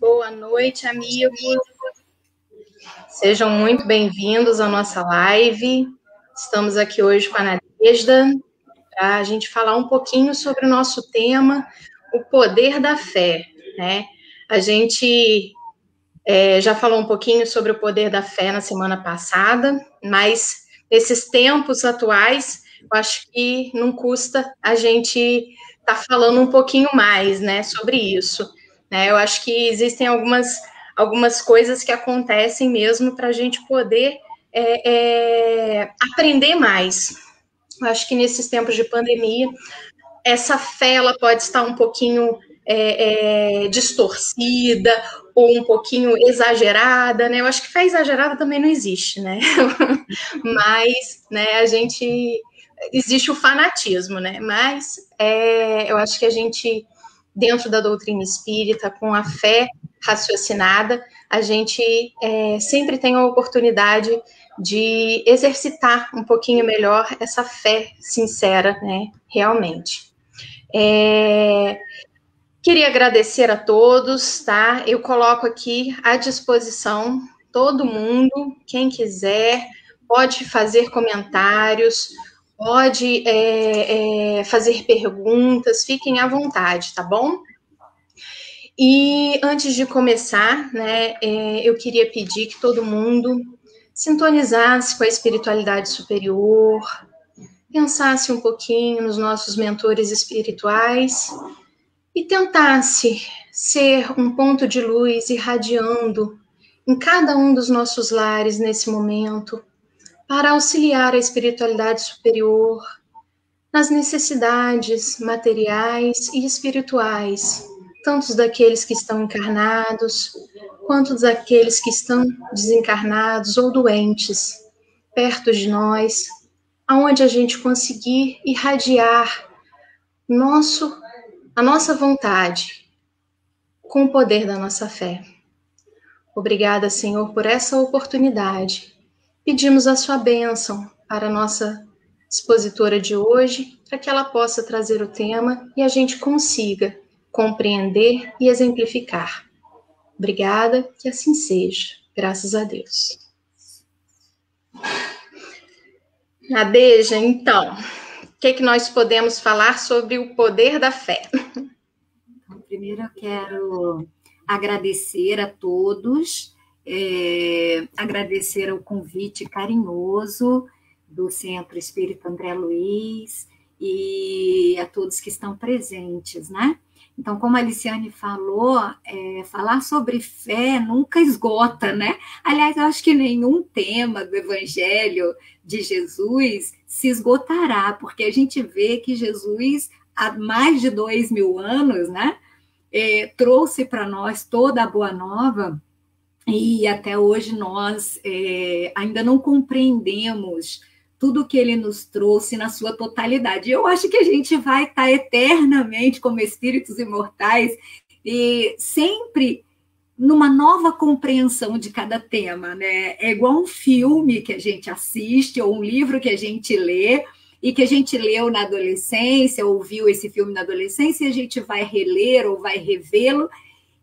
Boa noite, amigos. Sejam muito bem-vindos à nossa live. Estamos aqui hoje com a Nadejda para a gente falar um pouquinho sobre o nosso tema, o poder da fé, né? A gente já falou um pouquinho sobre o poder da fé na semana passada, mas nesses tempos atuais, eu acho que não custa a gente estar falando um pouquinho mais, né, sobre isso. Né? Eu acho que existem algumas coisas que acontecem mesmo para a gente poder aprender mais. Eu acho que nesses tempos de pandemia, essa fé ela pode estar um pouquinho distorcida ou um pouquinho exagerada, né? Eu acho que fé exagerada também não existe, né? Mas, né, existe o fanatismo, né? Mas eu acho que a gente, dentro da doutrina espírita, com a fé raciocinada, a gente sempre tem a oportunidade de exercitar um pouquinho melhor essa fé sincera, né? Realmente. Queria agradecer a todos, tá? Eu coloco aqui à disposição todo mundo, quem quiser, pode fazer comentários, pode fazer perguntas, fiquem à vontade, tá bom? E antes de começar, né, eu queria pedir que todo mundo sintonizasse com a espiritualidade superior, pensasse um pouquinho nos nossos mentores espirituais e tentasse ser um ponto de luz irradiando em cada um dos nossos lares nesse momento, para auxiliar a espiritualidade superior nas necessidades materiais e espirituais, tanto daqueles que estão encarnados, quanto daqueles que estão desencarnados ou doentes, perto de nós, aonde a gente conseguir irradiar a nossa vontade com o poder da nossa fé. Obrigada, Senhor, por essa oportunidade. Pedimos a sua bênção para a nossa expositora de hoje, para que ela possa trazer o tema e a gente consiga compreender e exemplificar. Obrigada, que assim seja. Graças a Deus. Nadeja, então, o que nós podemos falar sobre o poder da fé? Então, primeiro eu quero agradecer a todos, agradecer o convite carinhoso do Centro Espírita André Luiz e a todos que estão presentes, né? Então, como a Aliciane falou, falar sobre fé nunca esgota, né? Aliás, eu acho que nenhum tema do Evangelho de Jesus se esgotará, porque a gente vê que Jesus, há mais de 2000 anos, né? Trouxe para nós toda a boa nova e até hoje nós ainda não compreendemos tudo que ele nos trouxe na sua totalidade. Eu acho que a gente vai estar eternamente como espíritos imortais e sempre numa nova compreensão de cada tema, né? É igual um filme que a gente assiste ou um livro que a gente lê e que a gente leu na adolescência, ouviu esse filme na adolescência e a gente vai reler ou vai revê-lo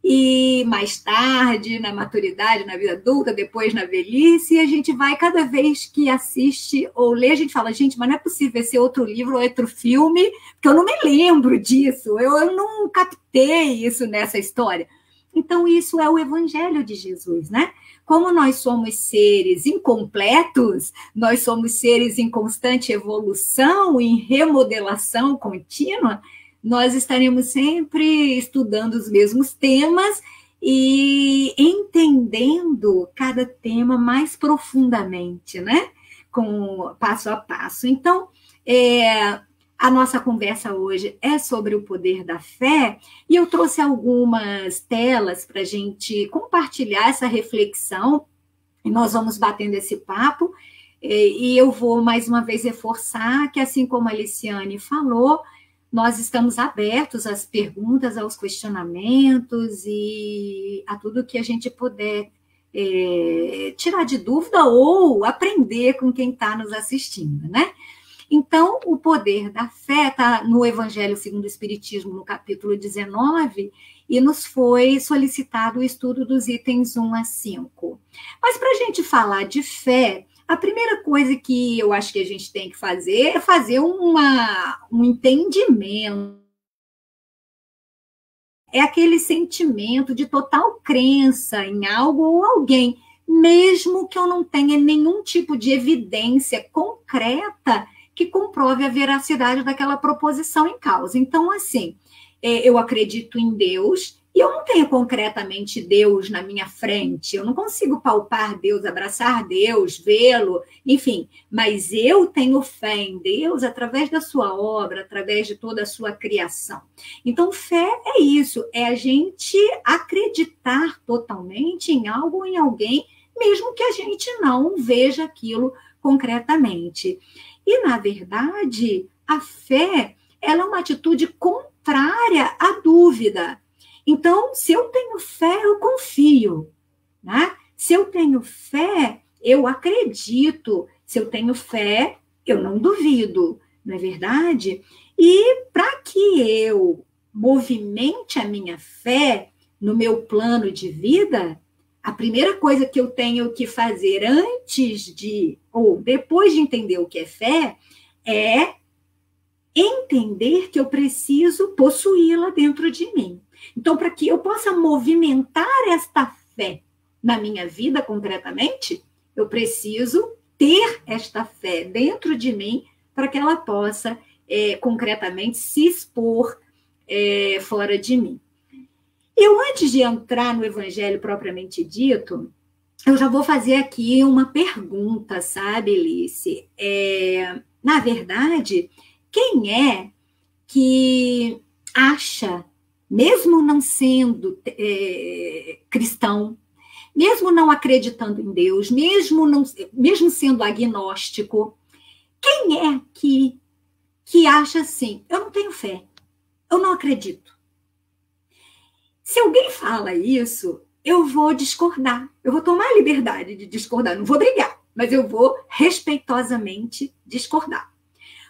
e mais tarde, na maturidade, na vida adulta, depois na velhice, e a gente vai, cada vez que assiste ou lê, a gente fala, gente, mas não é possível esse outro livro ou outro filme, porque eu não me lembro disso, eu não captei isso nessa história. Então, isso é o Evangelho de Jesus, né? Como nós somos seres incompletos, nós somos seres em constante evolução, em remodelação contínua, nós estaremos sempre estudando os mesmos temas e entendendo cada tema mais profundamente, né? Com passo a passo. Então, a nossa conversa hoje é sobre o poder da fé, e eu trouxe algumas telas para a gente compartilhar essa reflexão, e nós vamos batendo esse papo, e eu vou mais uma vez reforçar que, assim como a Liciane falou, nós estamos abertos às perguntas, aos questionamentos e a tudo que a gente puder tirar de dúvida ou aprender com quem está nos assistindo, né? Então, o poder da fé está no Evangelho segundo o Espiritismo, no capítulo 19, e nos foi solicitado o estudo dos itens 1 a 5. Mas para a gente falar de fé, a primeira coisa que eu acho que a gente tem que fazer é fazer um entendimento. É aquele sentimento de total crença em algo ou alguém, mesmo que eu não tenha nenhum tipo de evidência concreta que comprove a veracidade daquela proposição em causa. Então, assim, eu acredito em Deus e eu não tenho concretamente Deus na minha frente, eu não consigo palpar Deus, abraçar Deus, vê-lo, enfim, mas eu tenho fé em Deus através da sua obra, através de toda a sua criação. Então, fé é isso, é a gente acreditar totalmente em algo ou em alguém, mesmo que a gente não veja aquilo concretamente. E, na verdade, a fé, ela é uma atitude contrária à dúvida. Então, se eu tenho fé, eu confio, né? Se eu tenho fé, eu acredito. Se eu tenho fé, eu não duvido, não é verdade? E para que eu movimente a minha fé no meu plano de vida, a primeira coisa que eu tenho que fazer antes de, ou depois de entender o que é fé, é entender que eu preciso possuí-la dentro de mim. Então, para que eu possa movimentar esta fé na minha vida concretamente, eu preciso ter esta fé dentro de mim para que ela possa concretamente se expor fora de mim. Eu, antes de entrar no Evangelho propriamente dito, eu já vou fazer aqui uma pergunta, sabe, Alice? Na verdade, quem é que acha, mesmo não sendo cristão, mesmo não acreditando em Deus, mesmo sendo agnóstico, quem é que acha assim, eu não tenho fé, eu não acredito? Se alguém fala isso, eu vou discordar, eu vou tomar a liberdade de discordar, não vou brigar, mas eu vou respeitosamente discordar.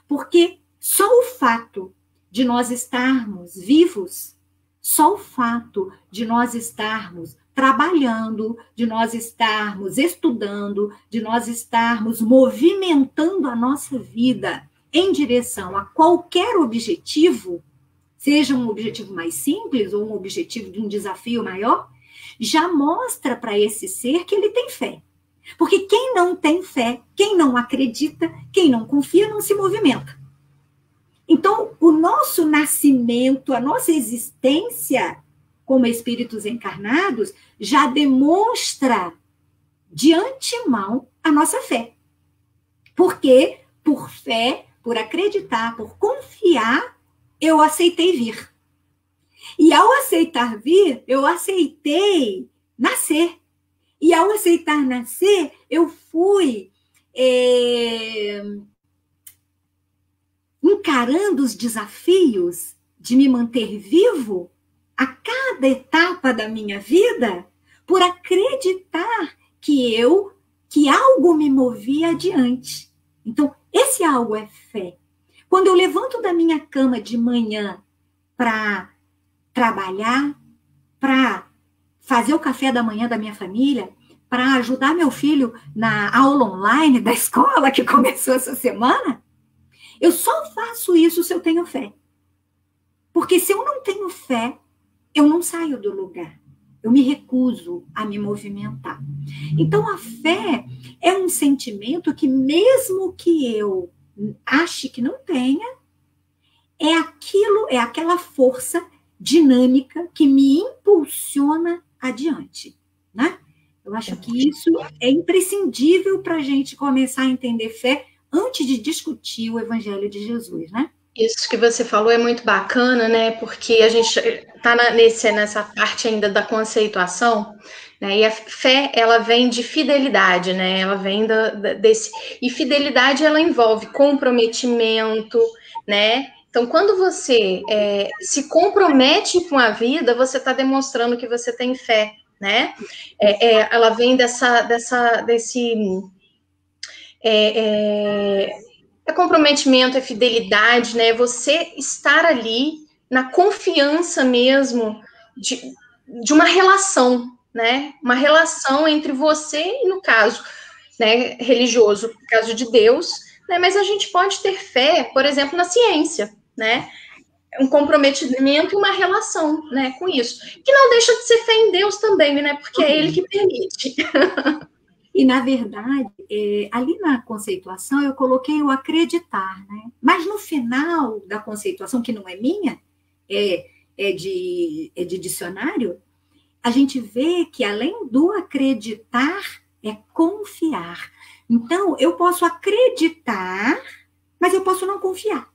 Porque só o fato de nós estarmos vivos, só o fato de nós estarmos trabalhando, de nós estarmos estudando, de nós estarmos movimentando a nossa vida em direção a qualquer objetivo, seja um objetivo mais simples ou um objetivo de um desafio maior, já mostra para esse ser que ele tem fé. Porque quem não tem fé, quem não acredita, quem não confia, não se movimenta. Então, o nosso nascimento, a nossa existência como espíritos encarnados, já demonstra de antemão a nossa fé. Porque, por fé, por acreditar, por confiar, eu aceitei vir. E ao aceitar vir, eu aceitei nascer. E ao aceitar nascer, eu fui encarando os desafios de me manter vivo a cada etapa da minha vida, por acreditar que algo me movia adiante. Então, esse algo é fé. Quando eu levanto da minha cama de manhã para trabalhar, para fazer o café da manhã da minha família, para ajudar meu filho na aula online da escola que começou essa semana, eu só faço isso se eu tenho fé. Porque se eu não tenho fé, eu não saio do lugar. Eu me recuso a me movimentar. Então, a fé é um sentimento que, mesmo que eu ache que não tenha, é aquela força dinâmica que me impulsiona adiante, né? Eu acho que isso é imprescindível para a gente começar a entender fé antes de discutir o Evangelho de Jesus, né? Isso que você falou é muito bacana, né? Porque a gente está nessa parte ainda da conceituação, né? E a fé, ela vem de fidelidade, né? Ela vem desse... E fidelidade, ela envolve comprometimento, né? Então, quando você se compromete com a vida, você está demonstrando que você tem fé, né? Ela vem desse... É comprometimento, é fidelidade, né? Você estar ali na confiança mesmo de uma relação, né? Uma relação entre você e, no caso, né, religioso, no caso de Deus, né? Mas a gente pode ter fé, por exemplo, na ciência, né? Um comprometimento e uma relação, né, com isso. Que não deixa de ser fé em Deus também, né? Porque é Ele que permite. E, na verdade, ali na conceituação, eu coloquei o acreditar, né? Mas no final da conceituação, que não é minha, de dicionário, a gente vê que, além do acreditar, é confiar. Então, eu posso acreditar, mas eu posso não confiar.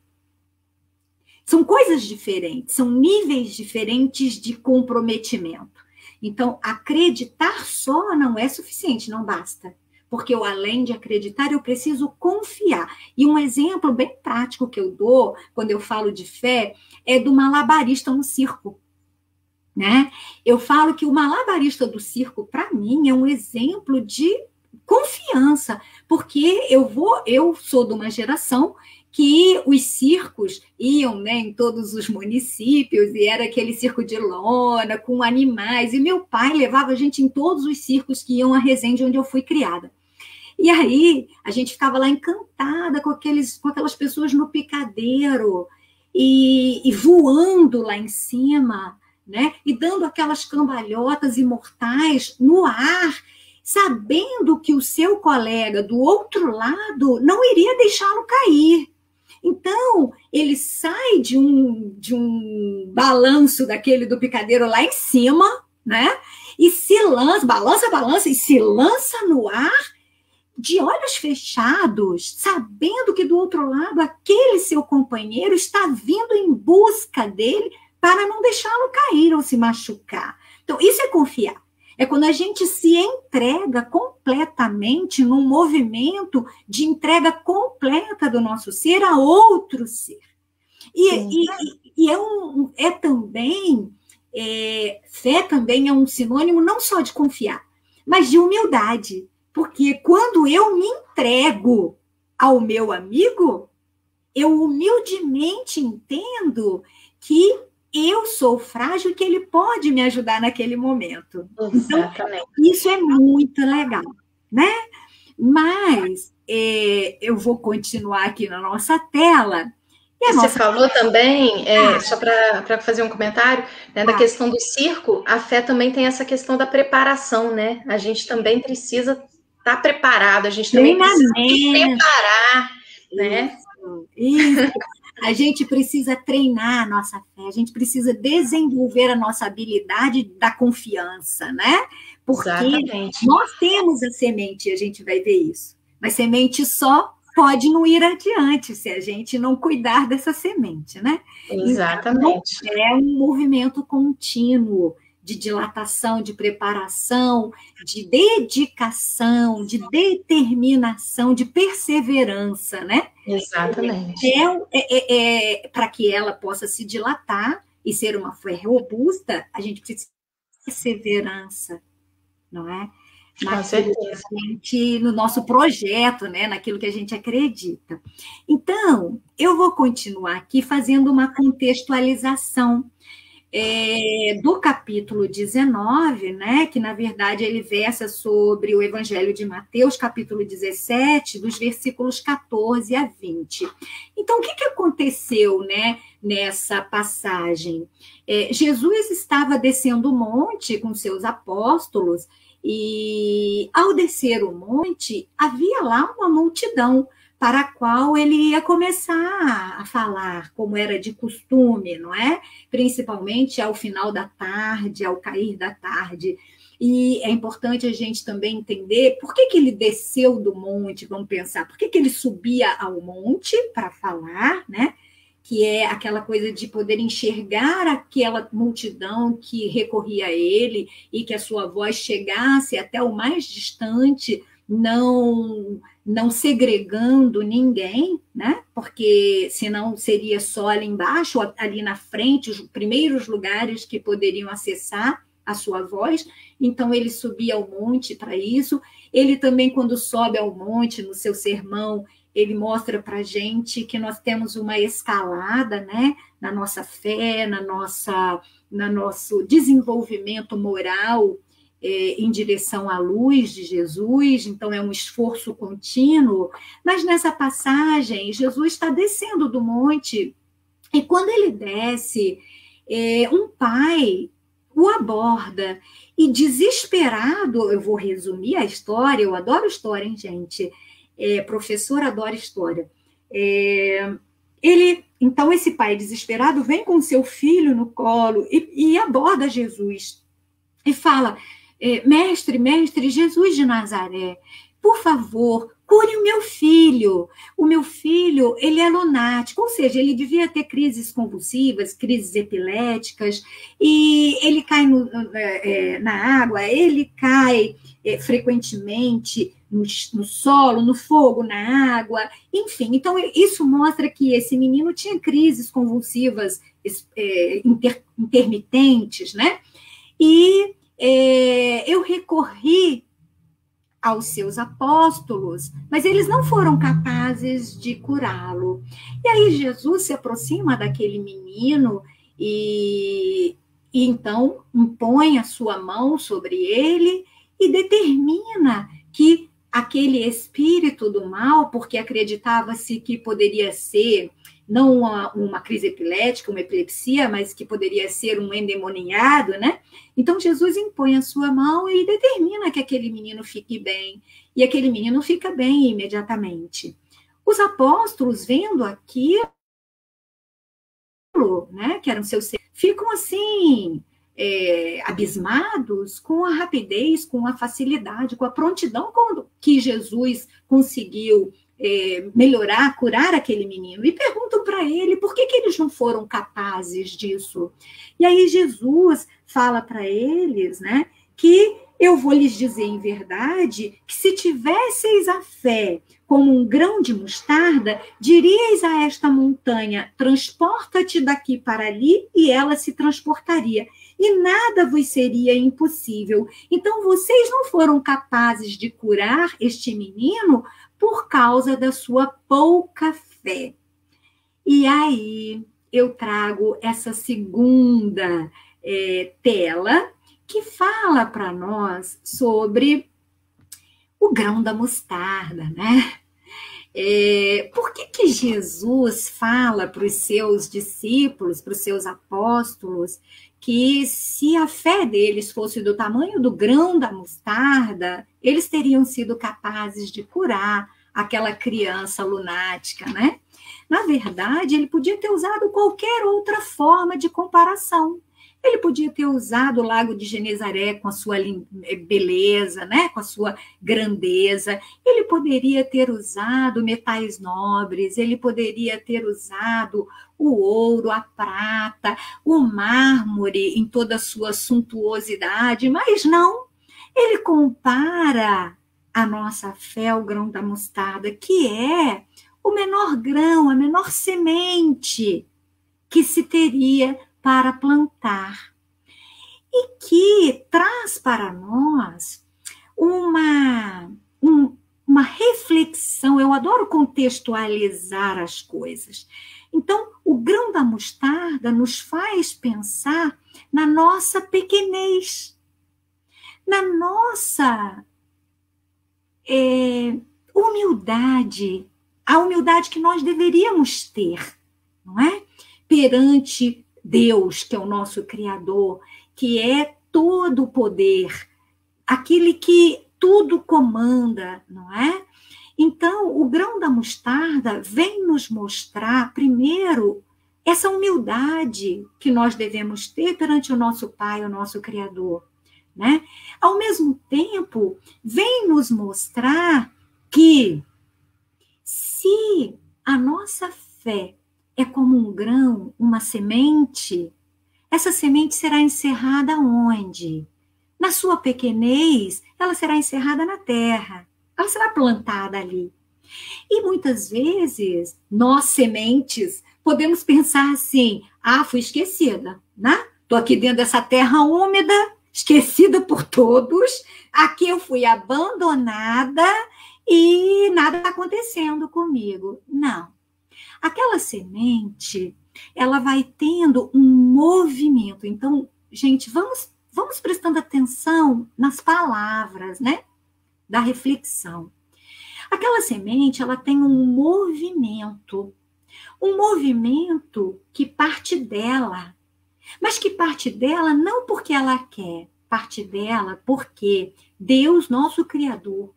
São coisas diferentes, são níveis diferentes de comprometimento. Então, acreditar só não é suficiente, não basta. Porque eu, além de acreditar, eu preciso confiar. E um exemplo bem prático que eu dou, quando eu falo de fé, é do malabarista no circo. Né? Eu falo que o malabarista do circo, para mim, é um exemplo de confiança, porque eu sou de uma geração que os circos iam, né, em todos os municípios, e era aquele circo de lona, com animais, e meu pai levava a gente em todos os circos que iam a Resende, onde eu fui criada. E aí, a gente ficava lá encantada com aquelas pessoas no picadeiro, e voando lá em cima, né, e dando aquelas cambalhotas imortais no ar, sabendo que o seu colega do outro lado não iria deixá-lo cair. Então, ele sai de um balanço daquele do picadeiro lá em cima, né? E se lança, balança, e se lança no ar de olhos fechados, sabendo que do outro lado aquele seu companheiro está vindo em busca dele para não deixá-lo cair ou se machucar. Então, isso é confiar. É quando a gente se entrega completamente num movimento de entrega completa do nosso ser a outro ser. E também, fé também é um sinônimo não só de confiar, mas de humildade. Porque quando eu me entrego ao meu amigo, eu humildemente entendo que eu sou frágil e que ele pode me ajudar naquele momento. Exatamente. Então, isso é muito legal, né? Mas eu vou continuar aqui na nossa tela. Você falou também, só para fazer um comentário, né, da questão do circo, a fé também tem essa questão da preparação, né? A gente também precisa estar preparado, a gente também precisa se preparar, né? Isso. A gente precisa treinar a nossa fé, a gente precisa desenvolver a nossa habilidade da confiança, né? Porque exatamente. Nós temos a semente, e a gente vai ver isso. Mas semente só pode não ir adiante se a gente não cuidar dessa semente, né? Exatamente. Então, é um movimento contínuo de dilatação, de preparação, de dedicação, de determinação, de perseverança, né? Exatamente. Para que ela possa se dilatar e ser uma fé robusta, a gente precisa de perseverança, não é? No nosso projeto, né? Naquilo que a gente acredita. Então, eu vou continuar aqui fazendo uma contextualização do capítulo 19, né, que na verdade ele versa sobre o Evangelho de Mateus, capítulo 17, dos versículos 14 a 20. Então, o que aconteceu, né, nessa passagem? Jesus estava descendo o monte com seus apóstolos e, ao descer o monte, havia lá uma multidão para a qual ele ia começar a falar, como era de costume, não é? Principalmente ao final da tarde, ao cair da tarde. E é importante a gente também entender por que ele desceu do monte, vamos pensar, por que ele subia ao monte para falar, né? que é aquela coisa de poder enxergar aquela multidão que recorria a ele e que a sua voz chegasse até o mais distante, não segregando ninguém, né? Porque senão seria só ali embaixo, ali na frente, os primeiros lugares que poderiam acessar a sua voz. Então ele subia ao monte para isso. Ele também, quando sobe ao monte, no seu sermão, ele mostra para a gente que nós temos uma escalada, né, na nossa fé, no nosso desenvolvimento moral, em direção à luz de Jesus. Então é um esforço contínuo. Mas nessa passagem, Jesus está descendo do monte, e quando ele desce, um pai o aborda, e desesperado, eu vou resumir a história, eu adoro história, hein, gente? Professor adora história. Então, esse pai desesperado vem com seu filho no colo e aborda Jesus e fala: mestre, Jesus de Nazaré, por favor, cure o meu filho. O meu filho, ele é lunático, ou seja, ele devia ter crises convulsivas, crises epiléticas, e ele cai na água, ele cai frequentemente no solo, no fogo, na água, enfim. Então, isso mostra que esse menino tinha crises convulsivas intermitentes, né? E eu recorri aos seus apóstolos, mas eles não foram capazes de curá-lo. E aí Jesus se aproxima daquele menino e então impõe a sua mão sobre ele e determina que aquele espírito do mal, porque acreditava-se que poderia ser não uma crise epilética, uma epilepsia, mas que poderia ser um endemoniado, né? Então, Jesus impõe a sua mão e determina que aquele menino fique bem. E aquele menino fica bem imediatamente. Os apóstolos, vendo aquilo, né, que eram seus, ficam assim, abismados com a rapidez, com a facilidade, com a prontidão que Jesus conseguiu melhorar, curar aquele menino, e perguntam para ele por que eles não foram capazes disso. E aí Jesus fala para eles, né, que eu vou lhes dizer em verdade que se tivesseis a fé como um grão de mostarda, diríeis a esta montanha, transporta-te daqui para ali, e ela se transportaria, e nada vos seria impossível. Então vocês não foram capazes de curar este menino por causa da sua pouca fé. E aí eu trago essa segunda tela que fala para nós sobre o grão da mostarda, né? Por que Jesus fala para os seus discípulos, para os seus apóstolos, que se a fé deles fosse do tamanho do grão da mostarda, eles teriam sido capazes de curar aquela criança lunática, né? Na verdade, ele podia ter usado qualquer outra forma de comparação. Ele podia ter usado o Lago de Genezaré com a sua beleza, né? Com a sua grandeza. Ele poderia ter usado metais nobres, ele poderia ter usado o ouro, a prata, o mármore em toda a sua suntuosidade, mas não. Ele compara a nossa fé ao grão da mostarda, que é o menor grão, a menor semente que se teria para plantar, e que traz para nós uma reflexão. Eu adoro contextualizar as coisas. Então, o grão da mostarda nos faz pensar na nossa pequenez, na nossa humildade, a humildade que nós deveríamos ter, não é? Perante Deus, que é o nosso Criador, que é todo o poder, aquele que tudo comanda, não é? Então, o grão da mostarda vem nos mostrar, primeiro, essa humildade que nós devemos ter perante o nosso Pai, o nosso Criador, né? Ao mesmo tempo, vem nos mostrar que se a nossa fé é como um grão, uma semente. Essa semente será encerrada onde? Na sua pequenez, ela será encerrada na terra. Ela será plantada ali. E muitas vezes, nós sementes, podemos pensar assim, fui esquecida, né? Estou aqui dentro dessa terra úmida, esquecida por todos, aqui eu fui abandonada e nada está acontecendo comigo. Não. Aquela semente, ela vai tendo um movimento. Então, gente, vamos prestando atenção nas palavras, né? Da reflexão. Aquela semente, ela tem um movimento que parte dela, mas que parte dela não porque ela quer, parte dela porque Deus, nosso Criador,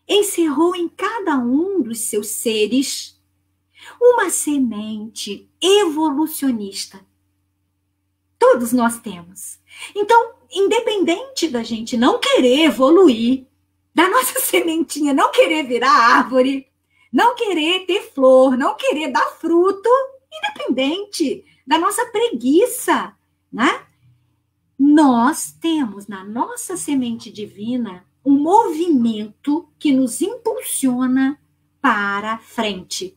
encerrou em cada um dos seus seres uma semente evolucionista. Todos nós temos. Então, independente da gente não querer evoluir, da nossa sementinha não querer virar árvore, não querer ter flor, não querer dar fruto, independente da nossa preguiça, né? Nós temos na nossa semente divina um movimento que nos impulsiona para frente.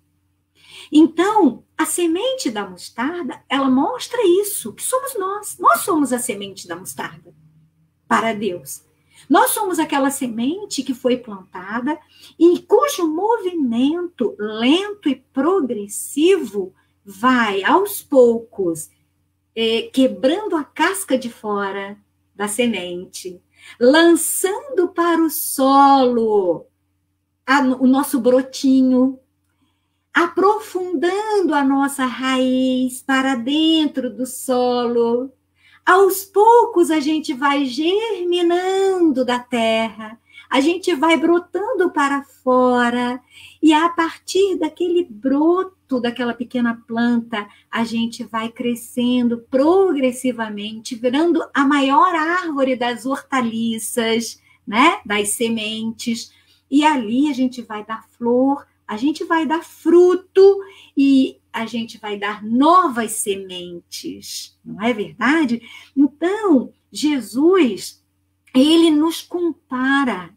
Então, a semente da mostarda, ela mostra isso, que somos nós. Nós somos a semente da mostarda para Deus. Nós somos aquela semente que foi plantada e cujo movimento lento e progressivo vai, aos poucos, quebrando a casca de fora da semente, lançando para o solo o nosso brotinho, aprofundando a nossa raiz para dentro do solo. Aos poucos a gente vai germinando da terra, a gente vai brotando para fora, e a partir daquele broto, daquela pequena planta, a gente vai crescendo progressivamente, virando a maior árvore das hortaliças, né? Das sementes, e ali a gente vai dar flor, a gente vai dar fruto e a gente vai dar novas sementes, não é verdade? Então, Jesus, ele nos compara,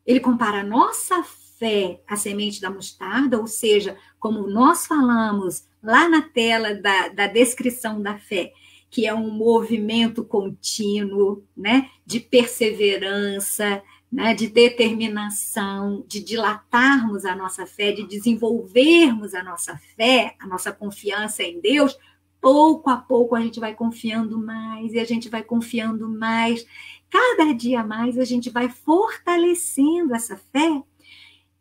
ele compara a nossa fé à semente da mostarda, ou seja, como nós falamos lá na tela da descrição da fé, que é um movimento contínuo, né, de perseverança, né, de determinação, de dilatarmos a nossa fé, de desenvolvermos a nossa fé, a nossa confiança em Deus. Pouco a pouco a gente vai confiando mais e a gente vai confiando mais. Cada dia mais a gente vai fortalecendo essa fé.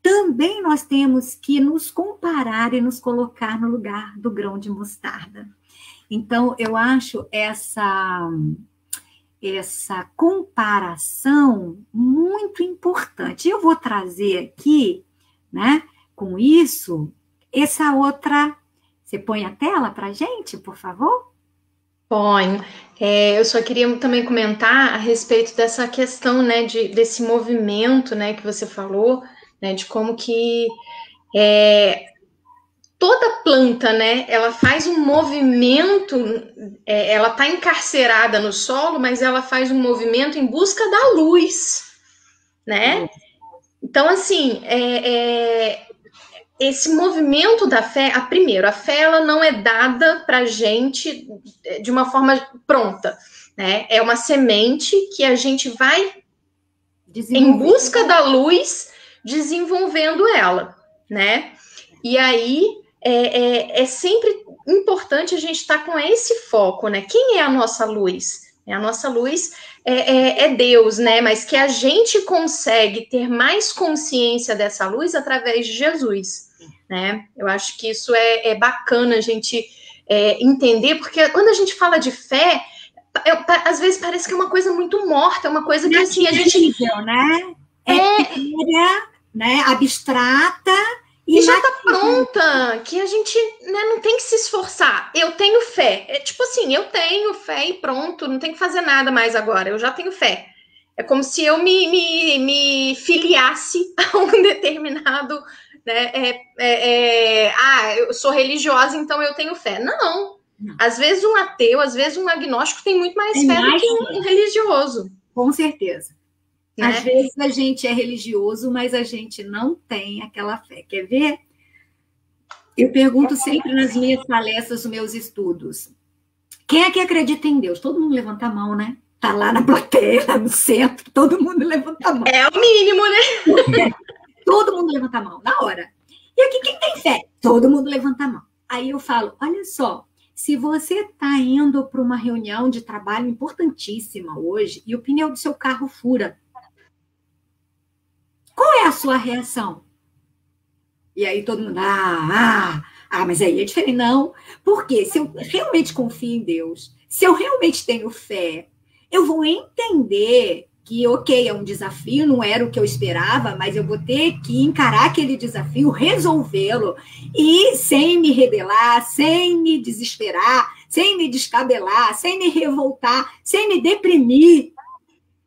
Também nós temos que nos comparar e nos colocar no lugar do grão de mostarda. Então, eu acho essa comparação muito importante. Eu vou trazer aqui, né, com isso, essa outra... Você põe a tela para a gente, por favor? Ponho. Eu só queria também comentar a respeito dessa questão, né, desse movimento, né, que você falou, né, de como que toda planta, né, ela faz um movimento, ela está encarcerada no solo, mas ela faz um movimento em busca da luz, né? Então, assim, esse movimento da fé, a fé ela não é dada para a gente de uma forma pronta, né? É uma semente que a gente vai em busca da luz, desenvolvendo ela, né? E aí é sempre importante a gente estar com esse foco, né? Quem é a nossa luz? A nossa luz é Deus, né? Mas que a gente consegue ter mais consciência dessa luz através de Jesus, né? Eu acho que isso é bacana a gente entender, porque quando a gente fala de fé, às vezes parece que é uma coisa muito morta, é uma coisa que assim a gente... né? Etérea, né? Abstrata... E já tá pronta, que a gente, né, não tem que se esforçar. Eu tenho fé. É tipo assim, eu tenho fé e pronto, não tem que fazer nada mais agora, eu já tenho fé. É como se eu me filiasse a um determinado né? Eu sou religiosa, então eu tenho fé. Não. Às vezes um ateu, às vezes um agnóstico tem muito mais fé do que um religioso. Com certeza. Né? Às vezes a gente é religioso, mas a gente não tem aquela fé. Quer ver? Eu pergunto sempre nas minhas palestras, nos meus estudos, quem é que acredita em Deus? Todo mundo levanta a mão, né? Tá lá na plateia, lá no centro, todo mundo levanta a mão. É o mínimo, né? Todo mundo levanta a mão, na hora. E aqui, quem tem fé? Todo mundo levanta a mão. Aí eu falo, olha só, se você está indo para uma reunião de trabalho importantíssima hoje e o pneu do seu carro fura, qual é a sua reação? E aí todo mundo, mas aí é diferente. Não, porque se eu realmente confio em Deus, se eu realmente tenho fé, eu vou entender que, ok, é um desafio, não era o que eu esperava, mas eu vou ter que encarar aquele desafio, resolvê-lo, e sem me rebelar, sem me desesperar, sem me descabelar, sem me revoltar, sem me deprimir,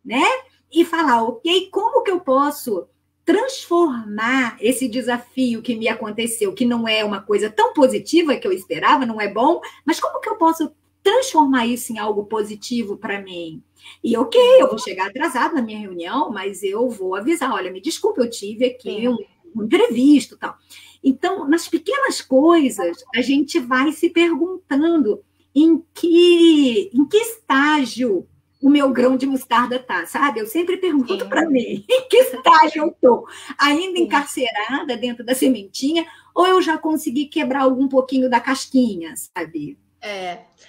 né? E falar, ok, como que eu posso transformar esse desafio que me aconteceu, que não é uma coisa tão positiva que eu esperava, não é bom, mas como que eu posso transformar isso em algo positivo para mim? E ok, eu vou chegar atrasado na minha reunião, mas eu vou avisar, olha, me desculpe, eu tive aqui um imprevisto, tal. Então, nas pequenas coisas, a gente vai se perguntando em que estágio o meu grão de mostarda tá, sabe? Eu sempre pergunto para mim, em que estágio eu tô? Ainda encarcerada dentro da sementinha, ou eu já consegui quebrar algum pouquinho da casquinha, sabe?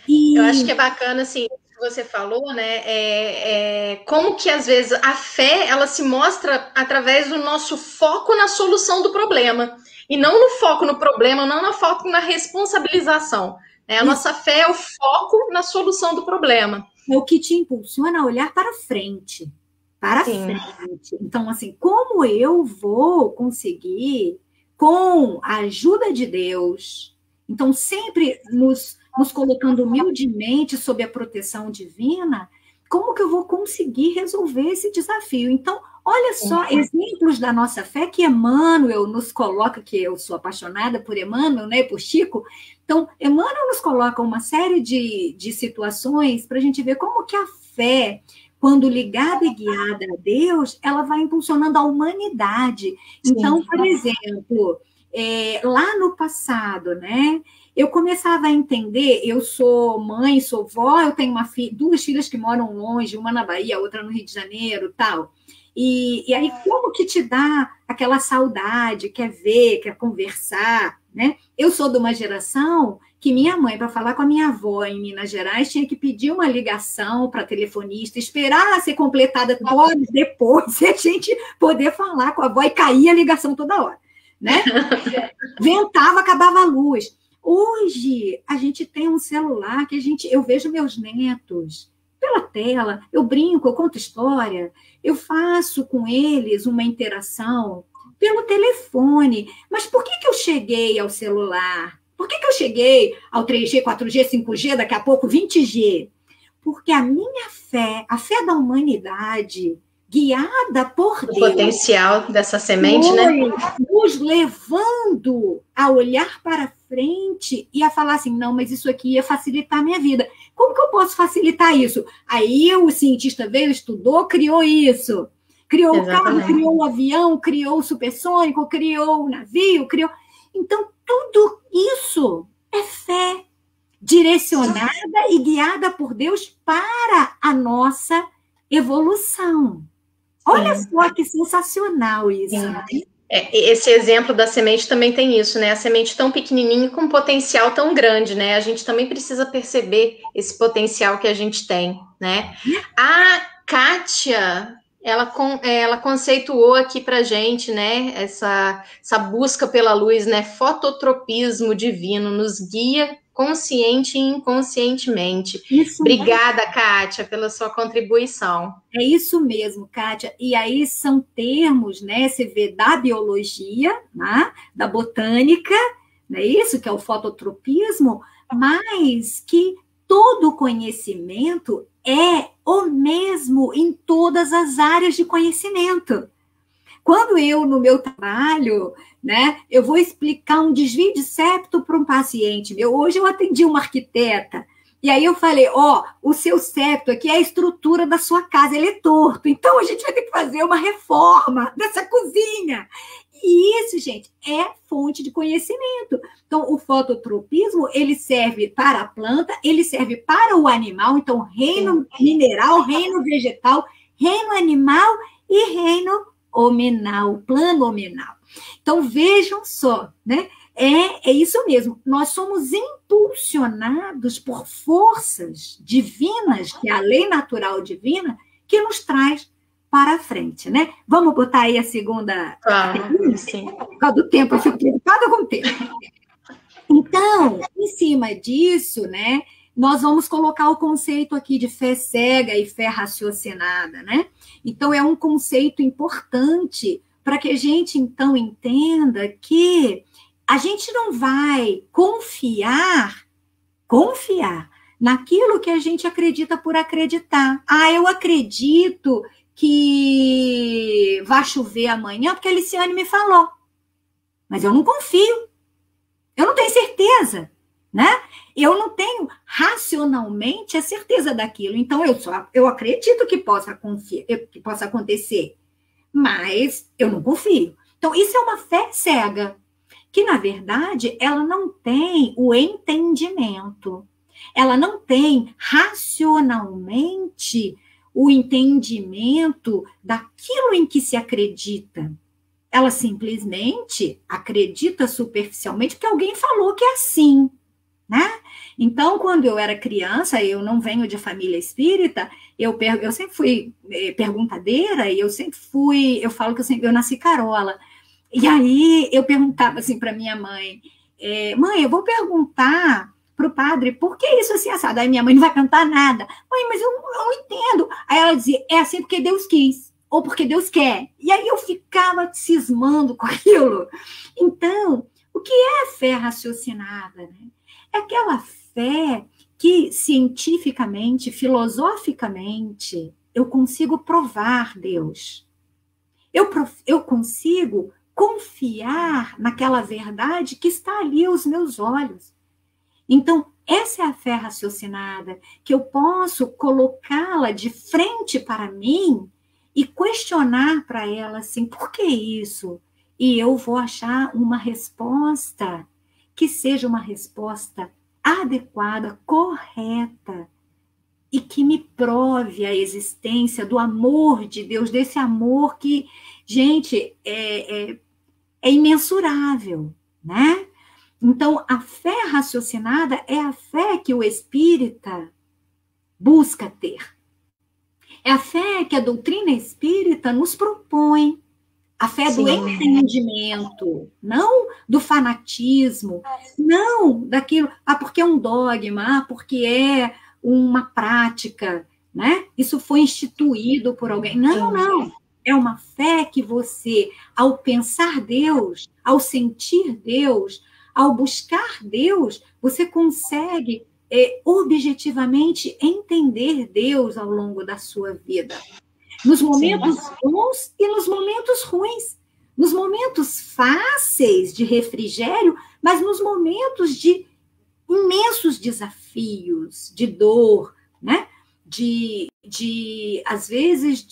Eu acho que é bacana, assim, o que você falou, né? Como que, às vezes, a fé, ela se mostra através do nosso foco na solução do problema. E não no foco no problema, não no foco na responsabilização. Né? A nossa fé é o foco na solução do problema. É o que te impulsiona a olhar para frente. Para frente. Então, assim, como eu vou conseguir, com a ajuda de Deus, então sempre nos colocando humildemente sob a proteção divina, como que eu vou conseguir resolver esse desafio? Então, olha só, exemplos da nossa fé que Emmanuel nos coloca, que eu sou apaixonada por Emmanuel, né, por Chico. Então, Emmanuel nos coloca uma série de situações para a gente ver como que a fé, quando ligada e guiada a Deus, ela vai impulsionando a humanidade. Então, por exemplo, lá no passado, né, eu começava a entender, eu sou mãe, sou vó, eu tenho duas filhas que moram longe, uma na Bahia, outra no Rio de Janeiro, tal. E aí, como que te dá aquela saudade, quer ver, quer conversar, né? Eu sou de uma geração que minha mãe, para falar com a minha avó em Minas Gerais, tinha que pedir uma ligação para telefonista, esperar ser completada horas depois, e a gente poder falar com a avó, e caía a ligação toda hora, né? Ventava, acabava a luz. Hoje, a gente tem um celular que eu vejo meus netos pela tela, eu brinco, eu conto história, eu faço com eles uma interação pelo telefone. Mas por que eu cheguei ao celular? Por que eu cheguei ao 3G, 4G, 5G, daqui a pouco 20G? Porque a minha fé, a fé da humanidade, guiada por Deus, o potencial dessa semente, né? Nos levando a olhar para frente e a falar assim, não, mas isso aqui ia facilitar a minha vida. Como que eu posso facilitar isso? Aí o cientista veio, estudou, criou isso. Criou o carro, criou o avião, criou o supersônico, criou o navio, criou... Então, tudo isso é fé direcionada e guiada por Deus para a nossa evolução. Olha só que sensacional isso, né? Esse exemplo da semente também tem isso, né? A semente tão pequenininha com um potencial tão grande, né? A gente também precisa perceber esse potencial que a gente tem, né? A Kátia, ela conceituou aqui pra gente, né? Essa busca pela luz, né? Fototropismo divino nos guia consciente e inconscientemente. Obrigada, Kátia, pela sua contribuição. É isso mesmo, Kátia. E aí são termos, né? Você vê da biologia, né? Da botânica, não é isso? Que é o fototropismo, mas que todo conhecimento é o mesmo em todas as áreas de conhecimento. Quando eu, no meu trabalho, né, eu vou explicar um desvio de septo para um paciente meu. Hoje eu atendi uma arquiteta, e aí eu falei, o seu septo aqui é a estrutura da sua casa, ele é torto, então a gente vai ter que fazer uma reforma dessa cozinha. E isso, gente, é fonte de conhecimento. Então, o fototropismo, ele serve para a planta, ele serve para o animal, então, reino mineral, reino vegetal, reino animal e reino hominal, plano hominal. Então, vejam só, né? É isso mesmo, nós somos impulsionados por forças divinas, que é a lei natural divina, que nos traz para a frente, né? Vamos botar aí a segunda... sim. Por causa do tempo, eu fico preocupada com o tempo. Então, em cima disso, né, nós vamos colocar o conceito aqui de fé cega e fé raciocinada, né? Então, é um conceito importante para que a gente, então, entenda que a gente não vai confiar naquilo que a gente acredita por acreditar. Eu acredito que vai chover amanhã porque a Liciane me falou. Mas eu não confio. Eu não tenho certeza, né? Eu não tenho racionalmente a certeza daquilo. Então, eu acredito que possa acontecer, mas eu não confio. Então, isso é uma fé cega, que, na verdade, ela não tem o entendimento. Ela não tem racionalmente o entendimento daquilo em que se acredita. Ela simplesmente acredita superficialmente porque alguém falou que é assim, né? Então, quando eu era criança, eu não venho de família espírita, eu sempre fui perguntadeira, e eu falo que eu nasci carola. E aí eu perguntava assim para minha mãe, mãe, eu vou perguntar para o padre, por que isso assim assado? Aí minha mãe não vai perguntar nada. Mãe, mas eu não entendo. Aí ela dizia, é assim porque Deus quis, ou porque Deus quer. E aí eu ficava cismando com aquilo. Então, o que é fé raciocinada? Né? É aquela fé que cientificamente, filosoficamente, eu consigo provar Deus. Eu consigo confiar naquela verdade que está ali aos meus olhos. Então, essa é a fé raciocinada, que eu posso colocá-la de frente para mim e questionar para ela assim, por que isso? E eu vou achar uma resposta que seja uma resposta adequada, correta, e que me prove a existência do amor de Deus, desse amor que, gente, é imensurável, né? Então, a fé raciocinada é a fé que o espírita busca ter. É a fé que a doutrina espírita nos propõe. A fé do entendimento, não do fanatismo, não daquilo, porque é um dogma, porque é uma prática, né? Isso foi instituído por alguém. Não, não. É uma fé que você, ao pensar Deus, ao sentir Deus, ao buscar Deus, você consegue objetivamente entender Deus ao longo da sua vida. Nos momentos bons e nos momentos ruins. Nos momentos fáceis de refrigério, mas nos momentos de imensos desafios, de dor, né? Às vezes,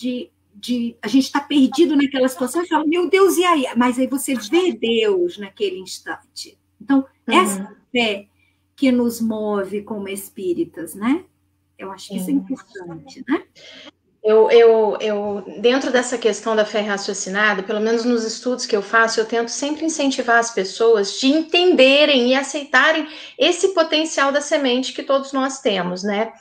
a gente está perdido naquela situação e fala, meu Deus, e aí? Mas aí você vê Deus naquele instante. Então, essa fé que nos move como espíritas, né? Eu acho que isso é importante, né? Dentro dessa questão da fé raciocinada, pelo menos nos estudos que eu faço, eu tento sempre incentivar as pessoas de entenderem e aceitarem esse potencial da semente que todos nós temos, né?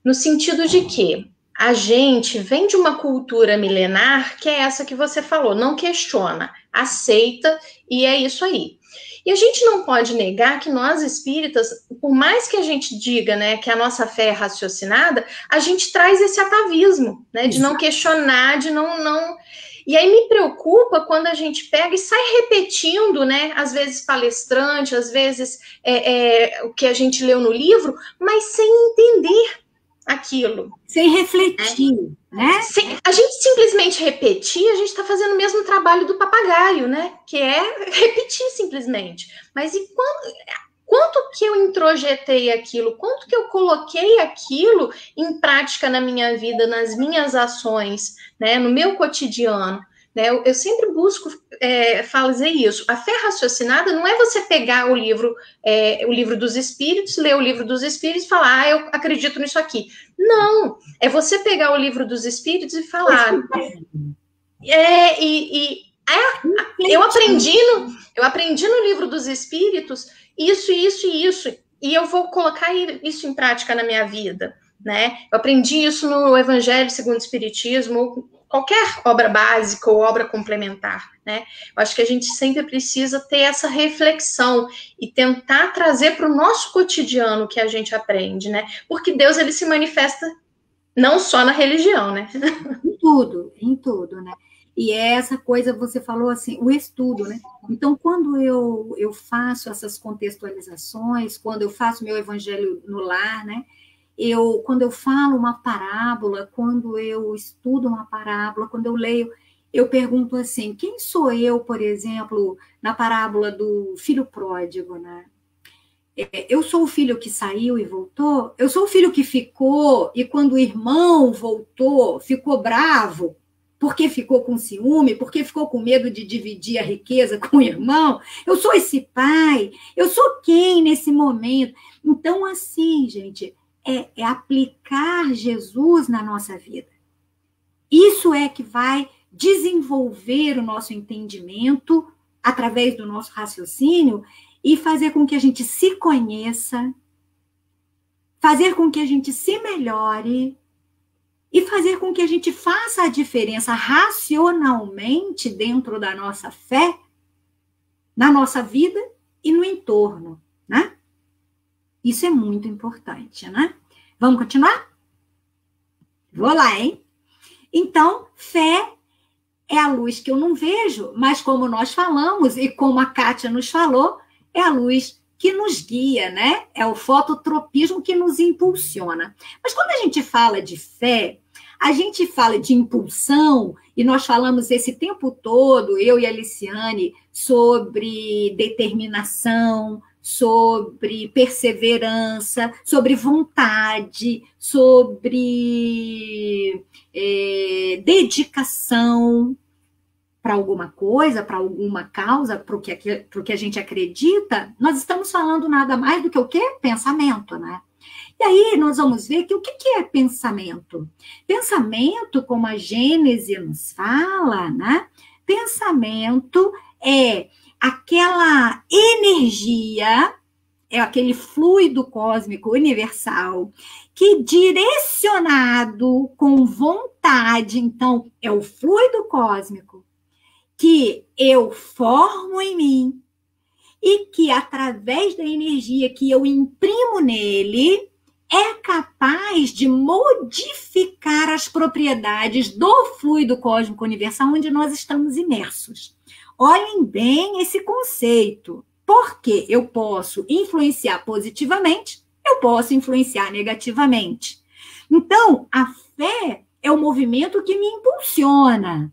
No sentido de que a gente vem de uma cultura milenar, que é essa que você falou, não questiona, aceita, e é isso aí. E a gente não pode negar que nós espíritas, por mais que a gente diga, né, que a nossa fé é raciocinada, a gente traz esse atavismo, né, de não questionar, de não... E aí me preocupa quando a gente pega e sai repetindo, né, às vezes palestrante, às vezes o que a gente leu no livro, mas sem entender. aquilo. Sem refletir, né? A gente simplesmente repetir, a gente está fazendo o mesmo trabalho do papagaio, né? Que é repetir simplesmente. Mas e quanto que eu introjetei aquilo? Quanto que eu coloquei aquilo em prática na minha vida, nas minhas ações, né? No meu cotidiano? Né? Eu sempre busco fazer isso. A fé raciocinada não é você pegar o livro dos Espíritos, ler o livro dos Espíritos e falar, eu acredito nisso aqui. Não, é você pegar o livro dos Espíritos e falar. Eu aprendi no livro dos Espíritos isso, isso e isso, e eu vou colocar isso em prática na minha vida, né? Eu aprendi isso no Evangelho segundo o Espiritismo, qualquer obra básica ou obra complementar, né? Eu acho que a gente sempre precisa ter essa reflexão e tentar trazer para o nosso cotidiano o que a gente aprende, né? Porque Deus, ele se manifesta não só na religião, né? Em tudo, né? E essa coisa, você falou assim, o estudo, né? Então, quando eu faço essas contextualizações, quando eu faço meu evangelho no lar, né? Quando eu falo uma parábola, quando eu estudo uma parábola, quando eu leio, eu pergunto assim, quem sou eu, por exemplo, na parábola do filho pródigo, né? Eu sou o filho que saiu e voltou? Eu sou o filho que ficou e quando o irmão voltou, ficou bravo, porque ficou com ciúme, porque ficou com medo de dividir a riqueza com o irmão? Eu sou esse pai? Eu sou quem nesse momento? Então, assim, gente, é aplicar Jesus na nossa vida. Isso é que vai desenvolver o nosso entendimento através do nosso raciocínio e fazer com que a gente se conheça, fazer com que a gente se melhore e fazer com que a gente faça a diferença racionalmente dentro da nossa fé, na nossa vida e no entorno, né? Isso é muito importante, né? Vamos continuar? Vou lá, hein? Então, fé é a luz que eu não vejo, mas como nós falamos e como a Kátia nos falou, é a luz que nos guia, né? É o fototropismo que nos impulsiona. Mas quando a gente fala de fé, a gente fala de impulsão, e nós falamos esse tempo todo, eu e a Liciane, sobre determinação, sobre perseverança, sobre vontade, sobre dedicação para alguma coisa, para alguma causa, para o que a gente acredita. Nós estamos falando nada mais do que o quê? Pensamento, né? E aí nós vamos ver que o que é pensamento? Pensamento, como a Gênese nos fala, né? Pensamento é aquela energia, é aquele fluido cósmico universal que, direcionado com vontade, então, é o fluido cósmico que eu formo em mim e que, através da energia que eu imprimo nele, é capaz de modificar as propriedades do fluido cósmico universal onde nós estamos imersos. Olhem bem esse conceito, porque eu posso influenciar positivamente, eu posso influenciar negativamente. Então, a fé é o movimento que me impulsiona,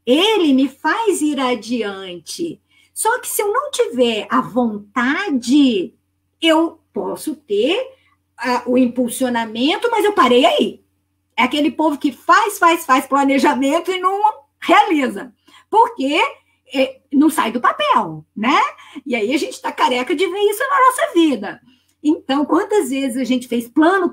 ele me faz ir adiante. Só que se eu não tiver a vontade, eu posso ter o impulsionamento, mas eu parei aí. É aquele povo que faz planejamento e não realiza. Porque não sai do papel, né? E aí a gente está careca de ver isso na nossa vida. Então, quantas vezes a gente fez plano,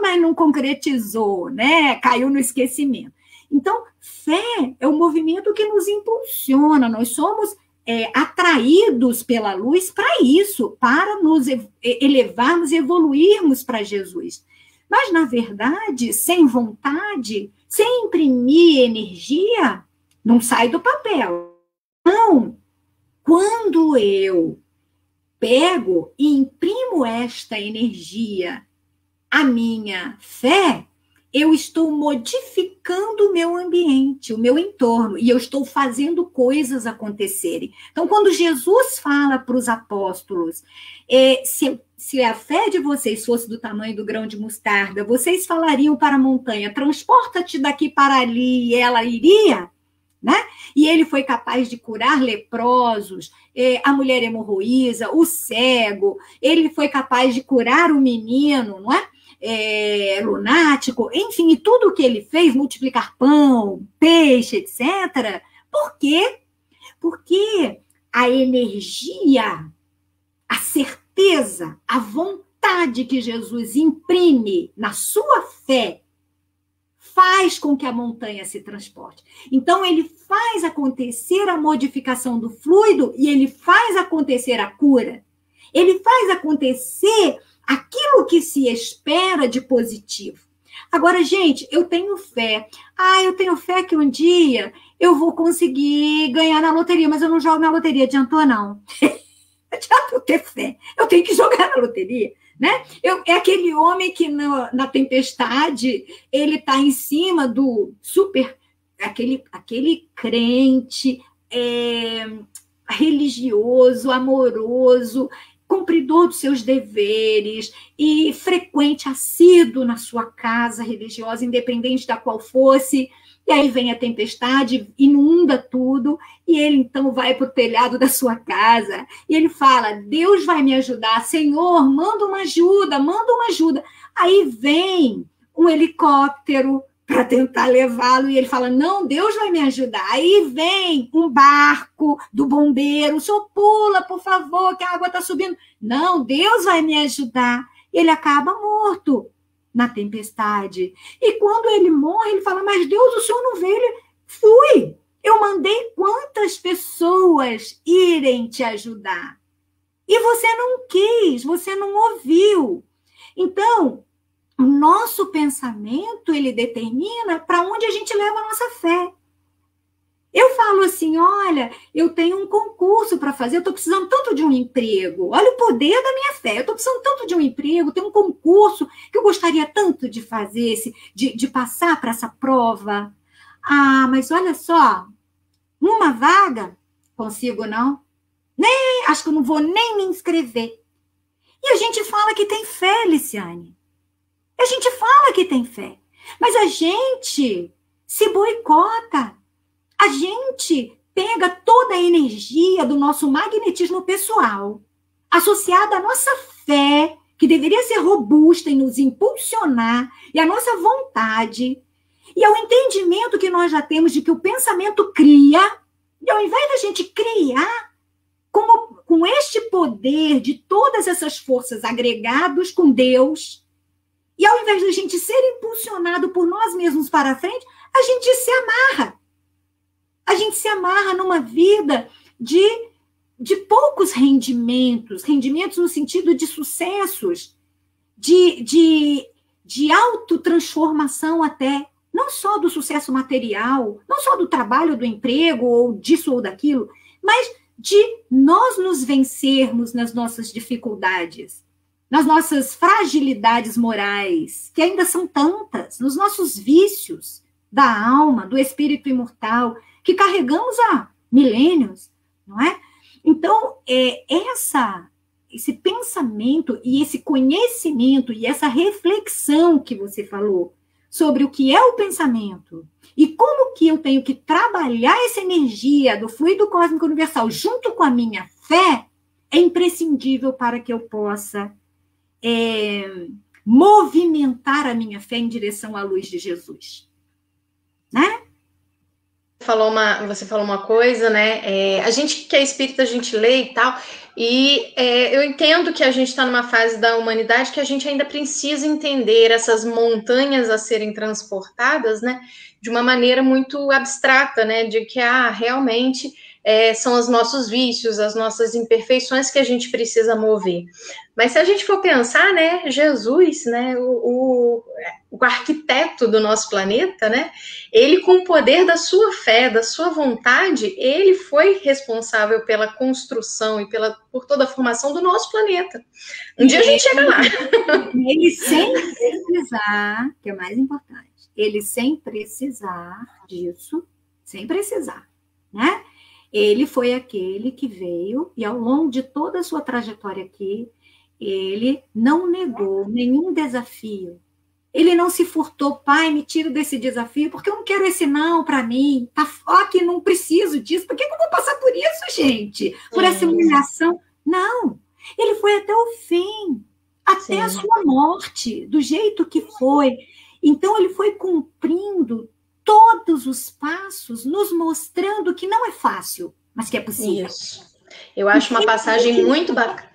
mas não concretizou, né? Caiu no esquecimento. Então, fé é o movimento que nos impulsiona. Nós somos atraídos pela luz para isso, para nos elevarmos e evoluirmos para Jesus. Mas, na verdade, sem vontade, sem imprimir energia, não sai do papel. Então, quando eu pego e imprimo esta energia à minha fé, eu estou modificando o meu ambiente, o meu entorno, e eu estou fazendo coisas acontecerem. Então, quando Jesus fala para os apóstolos, se a fé de vocês fosse do tamanho do grão de mostarda, vocês falariam para a montanha, transporta-te daqui para ali, e ela iria, né? E ele foi capaz de curar leprosos, a mulher hemorroísa, o cego, ele foi capaz de curar o menino, não é? Lunático, enfim, e tudo o que ele fez, multiplicar pão, peixe, etc. Por quê? Porque a energia, a certeza, a vontade que Jesus imprime na sua fé faz com que a montanha se transporte. Então, ele faz acontecer a modificação do fluido e ele faz acontecer a cura. Ele faz acontecer aquilo que se espera de positivo. Agora, gente, eu tenho fé. Eu tenho fé que um dia eu vou conseguir ganhar na loteria, mas eu não jogo na loteria. Adiantou, não. Adianta eu ter fé. Eu tenho que jogar na loteria, né? É aquele homem que na tempestade, ele está em cima do super... Aquele crente religioso, amoroso, cumpridor dos seus deveres e frequente, assíduo na sua casa religiosa, independente da qual fosse, e aí vem a tempestade, inunda tudo, e ele então vai para o telhado da sua casa, e ele fala, Deus vai me ajudar, Senhor, manda uma ajuda, aí vem um helicóptero para tentar levá-lo, e ele fala, não, Deus vai me ajudar. Aí vem um barco do bombeiro, o senhor pula, por favor, que a água está subindo. Não, Deus vai me ajudar. Ele acaba morto na tempestade. E quando ele morre, ele fala, mas Deus, o senhor não veio? Ele, fui. Eu mandei quantas pessoas irem te ajudar? E você não quis, você não ouviu. Então, o nosso pensamento, ele determina para onde a gente leva a nossa fé. Eu falo assim, olha, eu tenho um concurso para fazer, eu estou precisando tanto de um emprego. Olha o poder da minha fé. Eu estou precisando tanto de um emprego, tem um concurso que eu gostaria tanto de fazer, de passar para essa prova. Mas olha só, uma vaga, consigo não? Acho que eu não vou nem me inscrever. E a gente fala que tem fé, Liciane. A gente fala que tem fé, mas a gente se boicota. A gente pega toda a energia do nosso magnetismo pessoal, associada à nossa fé, que deveria ser robusta e nos impulsionar, e à nossa vontade, e ao entendimento que nós já temos de que o pensamento cria, e ao invés da gente criar com este poder de todas essas forças agregados com Deus, e ao invés de a gente ser impulsionado por nós mesmos para a frente, a gente se amarra. A gente se amarra numa vida de poucos rendimentos no sentido de sucessos, de autotransformação até, não só do sucesso material, não só do trabalho, do emprego, ou disso ou daquilo, mas de nós nos vencermos nas nossas dificuldades, nas nossas fragilidades morais, que ainda são tantas, nos nossos vícios da alma, do espírito imortal, que carregamos há milênios, não é? Então, esse pensamento e esse conhecimento e essa reflexão que você falou sobre o que é o pensamento e como que eu tenho que trabalhar essa energia do fluido cósmico universal junto com a minha fé, é imprescindível para que eu possa movimentar a minha fé em direção à luz de Jesus. Né? Você falou uma coisa, né? A gente que é espírita, a gente lê e tal, e eu entendo que a gente está numa fase da humanidade que a gente ainda precisa entender essas montanhas a serem transportadas, né? De uma maneira muito abstrata, né? De que realmente são os nossos vícios, as nossas imperfeições que a gente precisa mover. Mas se a gente for pensar, né, Jesus, né, o arquiteto do nosso planeta, né, ele com o poder da sua fé, da sua vontade, ele foi responsável pela construção e por toda a formação do nosso planeta. Um dia a gente chega lá. Ele sem precisar, que é o mais importante, ele sem precisar disso, sem precisar, né? Ele foi aquele que veio e ao longo de toda a sua trajetória aqui, ele não negou nenhum desafio. Ele não se furtou, pai, me tira desse desafio, porque eu não quero esse não para mim. Tá, ó, que não preciso disso. Por que eu vou passar por isso, gente? Por essa humilhação? Não. Ele foi até o fim, até a sua morte, do jeito que foi. Então, ele foi cumprindo todos os passos, nos mostrando que não é fácil, mas que é possível. Isso. Eu acho uma passagem muito bacana.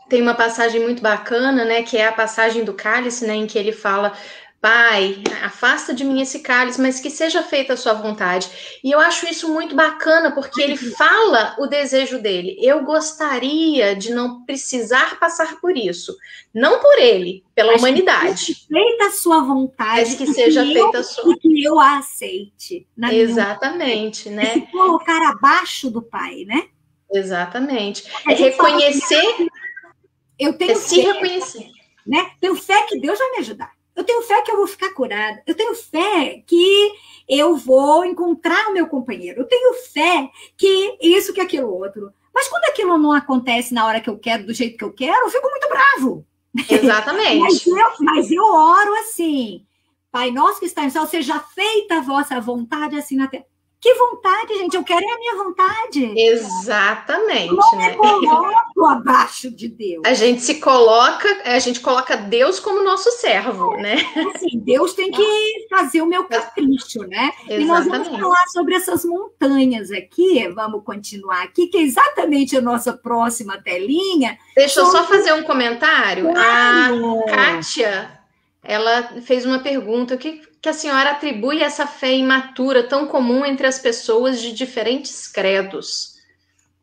Tem uma passagem muito bacana, né, que é a passagem do cálice, né, em que ele fala: Pai, afasta de mim esse cálice, mas que seja feita a sua vontade. E eu acho isso muito bacana, porque ele fala o desejo dele. Eu gostaria de não precisar passar por isso. Não por ele, pela humanidade. Que seja feita a sua vontade. Mas que seja feita a sua... E que eu a aceite. Exatamente, né? Se colocar abaixo do Pai, né? Exatamente. É reconhecer... Eu tenho se reconhecer. Né? Tenho fé que Deus vai me ajudar. Eu tenho fé que eu vou ficar curada. Eu tenho fé que eu vou encontrar o meu companheiro. Eu tenho fé que isso, que aquilo outro. Mas quando aquilo não acontece na hora que eu quero, do jeito que eu quero, eu fico muito bravo. Exatamente. mas eu oro assim: Pai nosso que está no céu, seja feita a vossa vontade assim na terra. Que vontade, gente? Eu quero a minha vontade. Exatamente. Não me coloco abaixo de Deus. A gente coloca Deus como nosso servo, né? Assim, Deus tem que fazer o meu capricho, né? Exatamente. E nós vamos falar sobre essas montanhas aqui, vamos continuar aqui, que é exatamente a nossa próxima telinha. Deixa eu só fazer um comentário. Claro. A Kátia, ela fez uma pergunta: o que a senhora atribui essa fé imatura tão comum entre as pessoas de diferentes credos?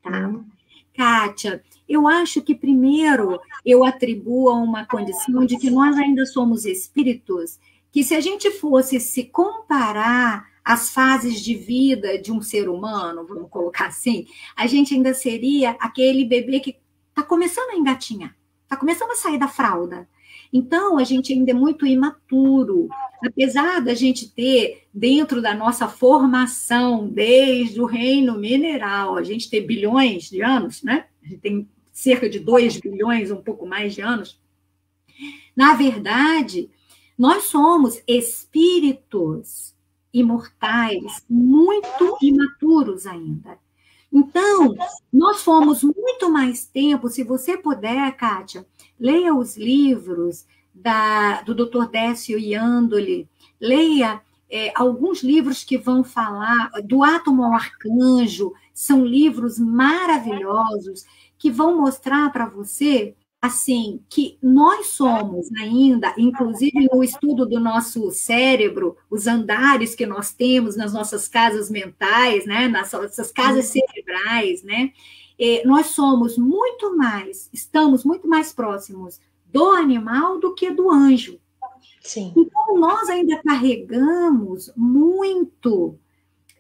Tá. Kátia, eu acho que primeiro eu atribuo a uma condição de que nós ainda somos espíritos, que se a gente fosse se comparar às fases de vida de um ser humano, vamos colocar assim, a gente ainda seria aquele bebê que está começando a engatinhar, está começando a sair da fralda. Então, a gente ainda é muito imaturo. Apesar da gente ter, dentro da nossa formação, desde o reino mineral, a gente ter bilhões de anos, né? A gente tem cerca de 2 bilhões, um pouco mais de anos. Na verdade, nós somos espíritos imortais, muito imaturos ainda. Então, nós fomos muito mais tempo, se você puder, Kátia, leia os livros do Dr. Décio Iandoli, leia alguns livros que vão falar do átomo ao arcanjo, são livros maravilhosos que vão mostrar para você assim, que nós somos ainda, inclusive no estudo do nosso cérebro, os andares que nós temos nas nossas casas mentais, né, nas nossas casas cerebrais, né, nós somos muito mais, estamos muito mais próximos do animal do que do anjo. Sim. Então, nós ainda carregamos muito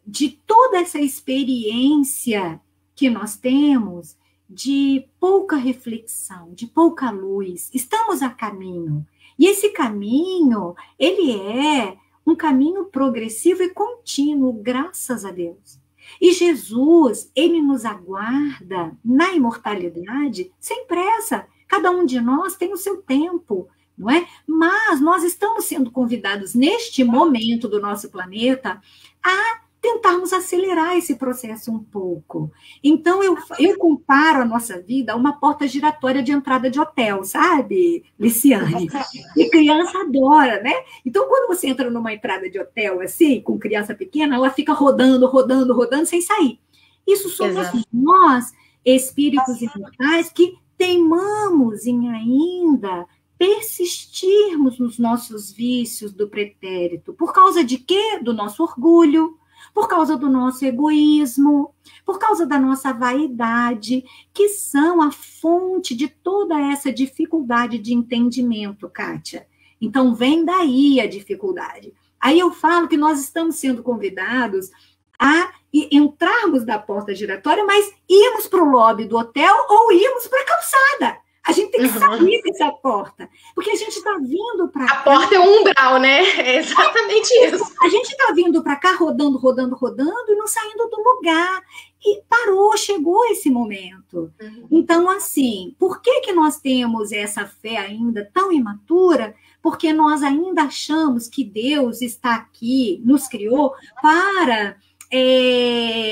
de toda essa experiência que nós temos de pouca reflexão, de pouca luz. Estamos a caminho. E esse caminho, ele é um caminho progressivo e contínuo, graças a Deus. E Jesus, ele nos aguarda na imortalidade sem pressa. Cada um de nós tem o seu tempo, não é? Mas nós estamos sendo convidados neste momento do nosso planeta a tentarmos acelerar esse processo um pouco. Então, eu comparo a nossa vida a uma porta giratória de entrada de hotel, sabe, Liciane? E criança adora, né? Então, quando você entra numa entrada de hotel, assim, com criança pequena, ela fica rodando, rodando, rodando, sem sair. Isso somos nós, espíritos imortais, que teimamos em ainda persistirmos nos nossos vícios do pretérito. Por causa de quê? Do nosso orgulho, por causa do nosso egoísmo, por causa da nossa vaidade, que são a fonte de toda essa dificuldade de entendimento, Kátia. Então, vem daí a dificuldade. Aí eu falo que nós estamos sendo convidados a entrarmos da porta giratória, mas irmos para o lobby do hotel ou irmos para a calçada. A gente tem que sair dessa porta, porque a gente está vindo para cá. A porta é um umbral, né? É exatamente isso. A gente está vindo para cá, rodando, rodando, rodando, e não saindo do lugar. E parou, chegou esse momento. Então, assim, por que nós temos essa fé ainda tão imatura? Porque nós ainda achamos que Deus está aqui, nos criou para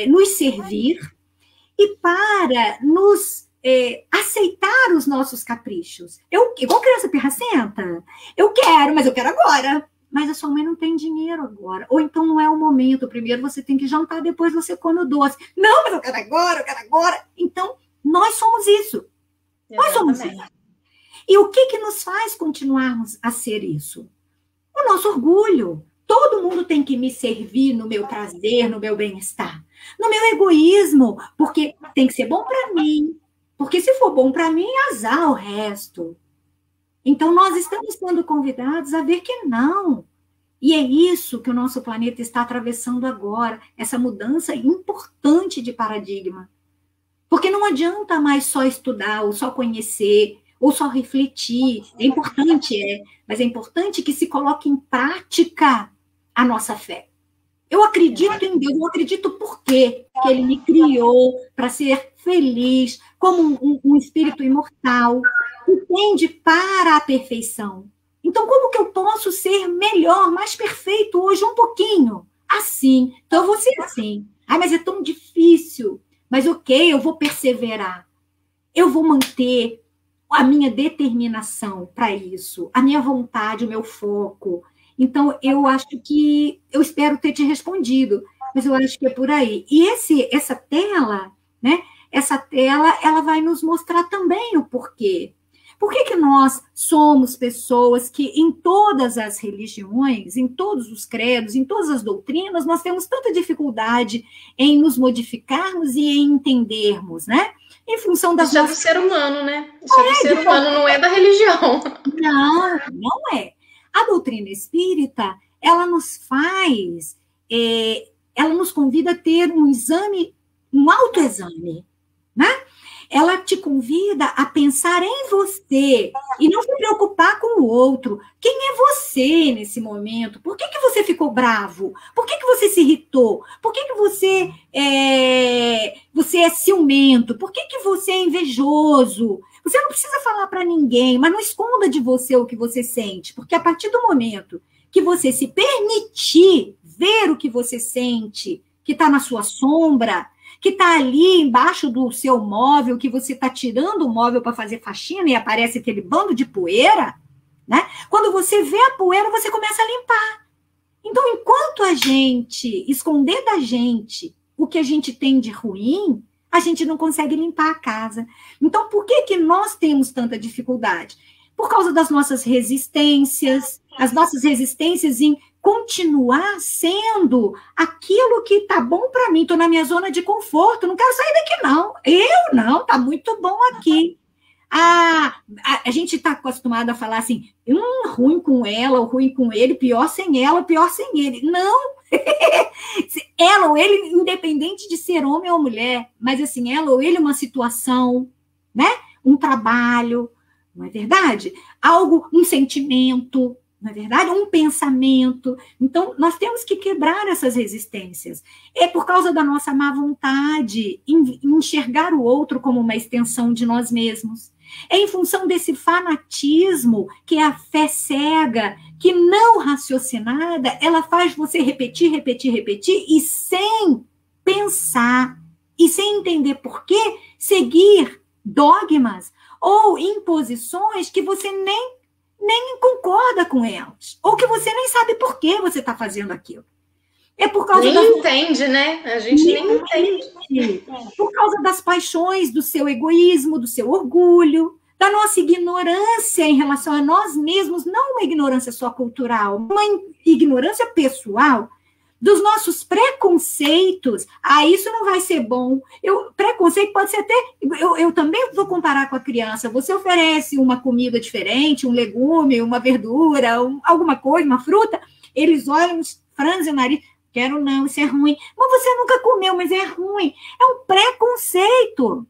nos servir e para nos aceitar os nossos caprichos. Igual criança pirracenta, eu quero, mas eu quero agora. Mas a sua mãe não tem dinheiro agora. Ou então não é o momento. Primeiro você tem que jantar, depois você come o doce. Não, mas eu quero agora, eu quero agora. Então, nós somos isso. Exatamente. Nós somos isso. E o que nos faz continuarmos a ser isso? O nosso orgulho. Todo mundo tem que me servir no meu prazer, no meu bem-estar. No meu egoísmo, porque tem que ser bom para mim. Porque se for bom para mim, azar o resto. Então, nós estamos sendo convidados a ver que não. E é isso que o nosso planeta está atravessando agora, essa mudança importante de paradigma. Porque não adianta mais só estudar, ou só conhecer, ou só refletir. É importante, mas é importante que se coloque em prática a nossa fé. Eu acredito em Deus, eu acredito por quê? Que Ele me criou para ser feliz, como um espírito imortal, que tende para a perfeição. Então, como que eu posso ser melhor, mais perfeito hoje, um pouquinho? Assim. Então, eu vou ser assim. Mas é tão difícil. Mas ok, eu vou perseverar. Eu vou manter a minha determinação para isso, a minha vontade, o meu foco. Então, eu acho que... Eu espero ter te respondido, mas eu acho que é por aí. E essa tela, né? Essa tela, ela vai nos mostrar também o porquê. Por que nós somos pessoas que, em todas as religiões, em todos os credos, em todas as doutrinas, nós temos tanta dificuldade em nos modificarmos e em entendermos, né? Em função das nossas... Isso é do ser humano, né? Isso é do ser humano, não é da religião. Não é. A doutrina espírita, ela nos faz, ela nos convida a ter um exame, um autoexame, né? Ela te convida a pensar em você e não se preocupar com o outro. Quem é você nesse momento? Por que você ficou bravo? Por que você se irritou? Por que você é ciumento? Por que você é invejoso? Você não precisa falar para ninguém, mas não esconda de você o que você sente, porque a partir do momento que você se permitir ver o que você sente, que está na sua sombra, que está ali embaixo do seu móvel, que você está tirando o móvel para fazer faxina e aparece aquele bando de poeira, né? Quando você vê a poeira, você começa a limpar. Então, enquanto a gente esconder da gente o que a gente tem de ruim, a gente não consegue limpar a casa. Então, por que nós temos tanta dificuldade? Por causa das nossas resistências, as nossas resistências em continuar sendo aquilo que tá bom para mim. Estou na minha zona de conforto, não quero sair daqui, não. Eu não, tá muito bom aqui. A gente está acostumado a falar assim, ruim com ela, ou ruim com ele, pior sem ela, pior sem ele. Não! Ela ou ele, independente de ser homem ou mulher, mas assim, ela ou ele, uma situação, né? Um trabalho, não é verdade? Algo, um sentimento, não é verdade? Um pensamento. Então, nós temos que quebrar essas resistências. É por causa da nossa má vontade em enxergar o outro como uma extensão de nós mesmos. É em função desse fanatismo, que é a fé cega, que não raciocinada, ela faz você repetir, repetir, repetir, e sem pensar, e sem entender por quê, seguir dogmas ou imposições que você nem concorda com elas, ou que você nem sabe por que você está fazendo aquilo. É por causa entende, né? A gente nem entende. Por causa das paixões, do seu egoísmo, do seu orgulho, da nossa ignorância em relação a nós mesmos, não uma ignorância só cultural, uma ignorância pessoal, dos nossos preconceitos. Ah, isso não vai ser bom. Preconceito pode ser até... Eu também vou comparar com a criança. Você oferece uma comida diferente, um legume, uma verdura, alguma coisa, uma fruta, eles olham, franzem o nariz, quero não, isso é ruim. Mas você nunca comeu, mas é ruim. É um preconceito.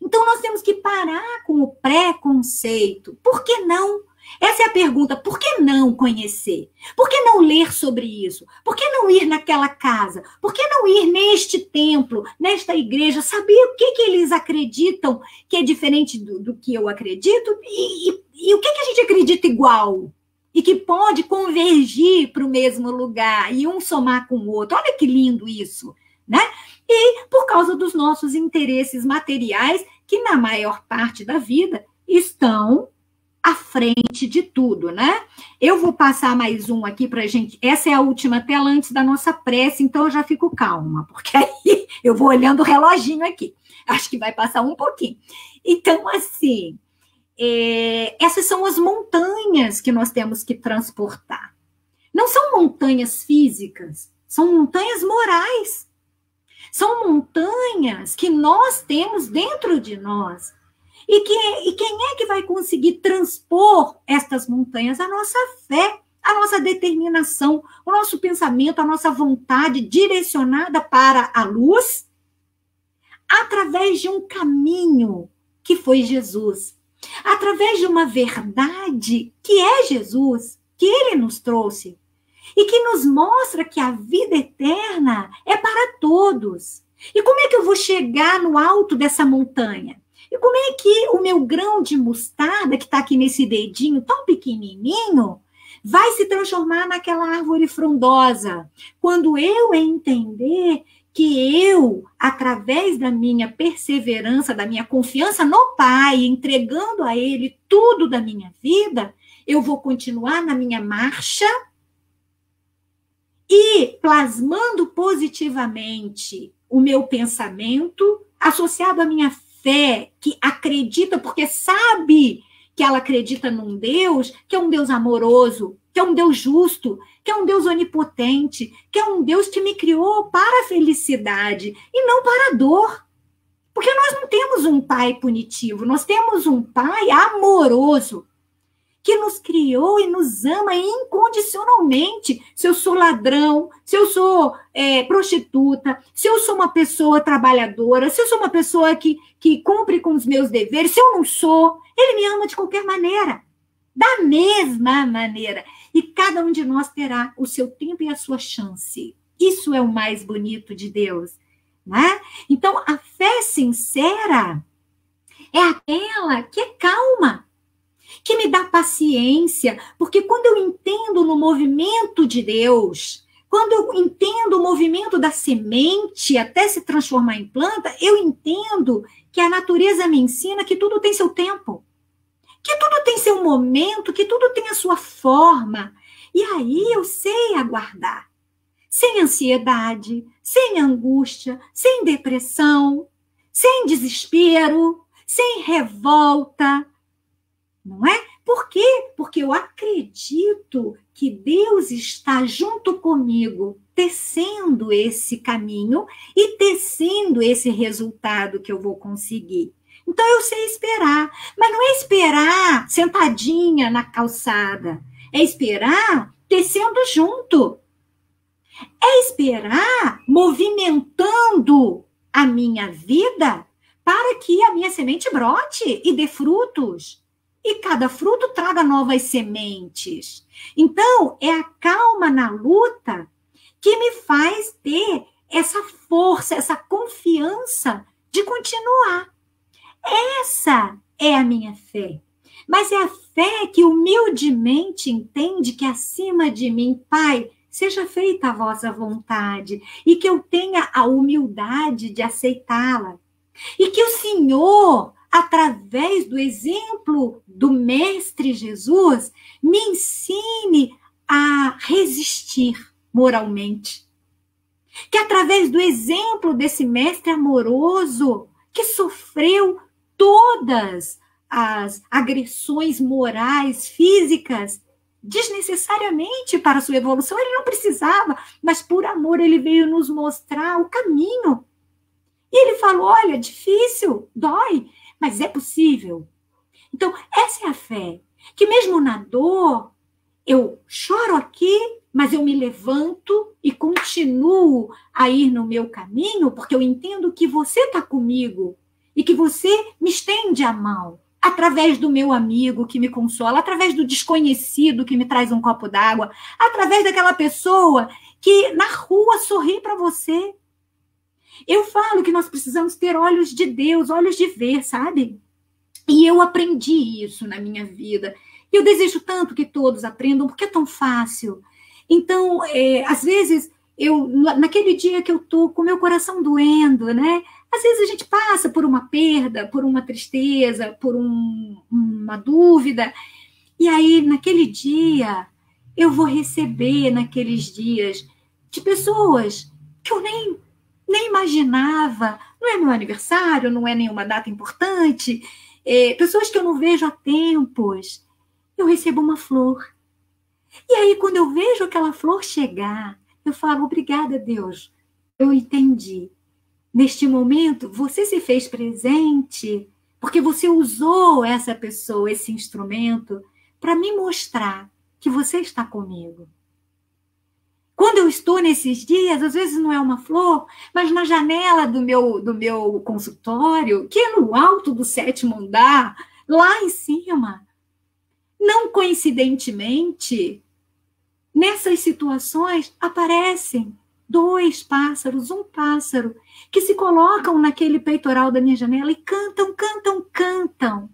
Então, nós temos que parar com o preconceito. Por que não? Essa é a pergunta. Por que não conhecer? Por que não ler sobre isso? Por que não ir naquela casa? Por que não ir neste templo, nesta igreja, saber o que eles acreditam que é diferente do que eu acredito e o que a gente acredita igual? E que pode convergir para o mesmo lugar e um somar com o outro. Olha que lindo isso, né? E por causa dos nossos interesses materiais, que na maior parte da vida estão à frente de tudo, né? Eu vou passar mais um aqui para a gente. Essa é a última tela antes da nossa prece, então eu já fico calma, porque aí eu vou olhando o reloginho aqui. Acho que vai passar um pouquinho. Então, assim, essas são as montanhas que nós temos que transportar. Não são montanhas físicas, são montanhas morais. São montanhas que nós temos dentro de nós. E quem é que vai conseguir transpor estas montanhas? A nossa fé, a nossa determinação, o nosso pensamento, a nossa vontade direcionada para a luz, através de um caminho que foi Jesus, através de uma verdade que é Jesus, que ele nos trouxe, e que nos mostra que a vida eterna é para todos. E como é que eu vou chegar no alto dessa montanha? E como é que o meu grão de mostarda, que está aqui nesse dedinho tão pequenininho, vai se transformar naquela árvore frondosa? Quando eu entender que eu, através da minha perseverança, da minha confiança no Pai, entregando a Ele tudo da minha vida, eu vou continuar na minha marcha e plasmando positivamente o meu pensamento, associado à minha fé, que acredita, porque sabe que ela acredita num Deus, que é um Deus amoroso, que é um Deus justo, que é um Deus onipotente, que é um Deus que me criou para a felicidade e não para a dor. Porque nós não temos um pai punitivo, nós temos um pai amoroso, que nos criou e nos ama incondicionalmente. Se eu sou ladrão, se eu sou prostituta, se eu sou uma pessoa trabalhadora, se eu sou uma pessoa que cumpre com os meus deveres, se eu não sou, ele me ama de qualquer maneira, da mesma maneira. E cada um de nós terá o seu tempo e a sua chance. Isso é o mais bonito de Deus, né? Então, a fé sincera é aquela que é calma, que me dá paciência, porque quando eu entendo no movimento de Deus, quando eu entendo o movimento da semente até se transformar em planta, eu entendo que a natureza me ensina que tudo tem seu tempo, que tudo tem seu momento, que tudo tem a sua forma. E aí eu sei aguardar, sem ansiedade, sem angústia, sem depressão, sem desespero, sem revolta. Não é? Por quê? Porque eu acredito que Deus está junto comigo, tecendo esse caminho e tecendo esse resultado que eu vou conseguir. Então, eu sei esperar. Mas não é esperar sentadinha na calçada. É esperar tecendo junto. É esperar movimentando a minha vida para que a minha semente brote e dê frutos. E cada fruto traga novas sementes. Então, é a calma na luta que me faz ter essa força, essa confiança de continuar. Essa é a minha fé. Mas é a fé que humildemente entende que acima de mim, Pai, seja feita a vossa vontade e que eu tenha a humildade de aceitá-la. E que o Senhor, através do exemplo do Mestre Jesus, me ensine a resistir moralmente. Que através do exemplo desse Mestre amoroso, que sofreu todas as agressões morais, físicas desnecessariamente para a sua evolução, ele não precisava, mas por amor ele veio nos mostrar o caminho. E ele falou, olha, difícil, dói, mas é possível. Então, essa é a fé, que mesmo na dor, eu choro aqui, mas eu me levanto e continuo a ir no meu caminho, porque eu entendo que você está comigo e que você me estende a mão, através do meu amigo que me consola, através do desconhecido que me traz um copo d'água, através daquela pessoa que na rua sorri para você. Eu falo que nós precisamos ter olhos de Deus, olhos de ver, sabe? E eu aprendi isso na minha vida. E eu desejo tanto que todos aprendam, porque é tão fácil. Então, às vezes, naquele dia que eu estou com meu coração doendo, né? Às vezes a gente passa por uma perda, por uma tristeza, por uma dúvida. E aí, naquele dia, eu vou receber, naqueles dias, de pessoas que eu nem imaginava. Não é meu aniversário, não é nenhuma data importante. Pessoas que eu não vejo há tempos. Eu recebo uma flor. E aí, quando eu vejo aquela flor chegar, eu falo, obrigada, Deus. Eu entendi. Neste momento, você se fez presente porque você usou essa pessoa, esse instrumento, para me mostrar que você está comigo. Quando eu estou nesses dias, às vezes não é uma flor, mas na janela do meu consultório, que é no alto do 7º andar, lá em cima, não coincidentemente, nessas situações aparecem 2 pássaros, um pássaro, que se colocam naquele peitoral da minha janela e cantam, cantam, cantam.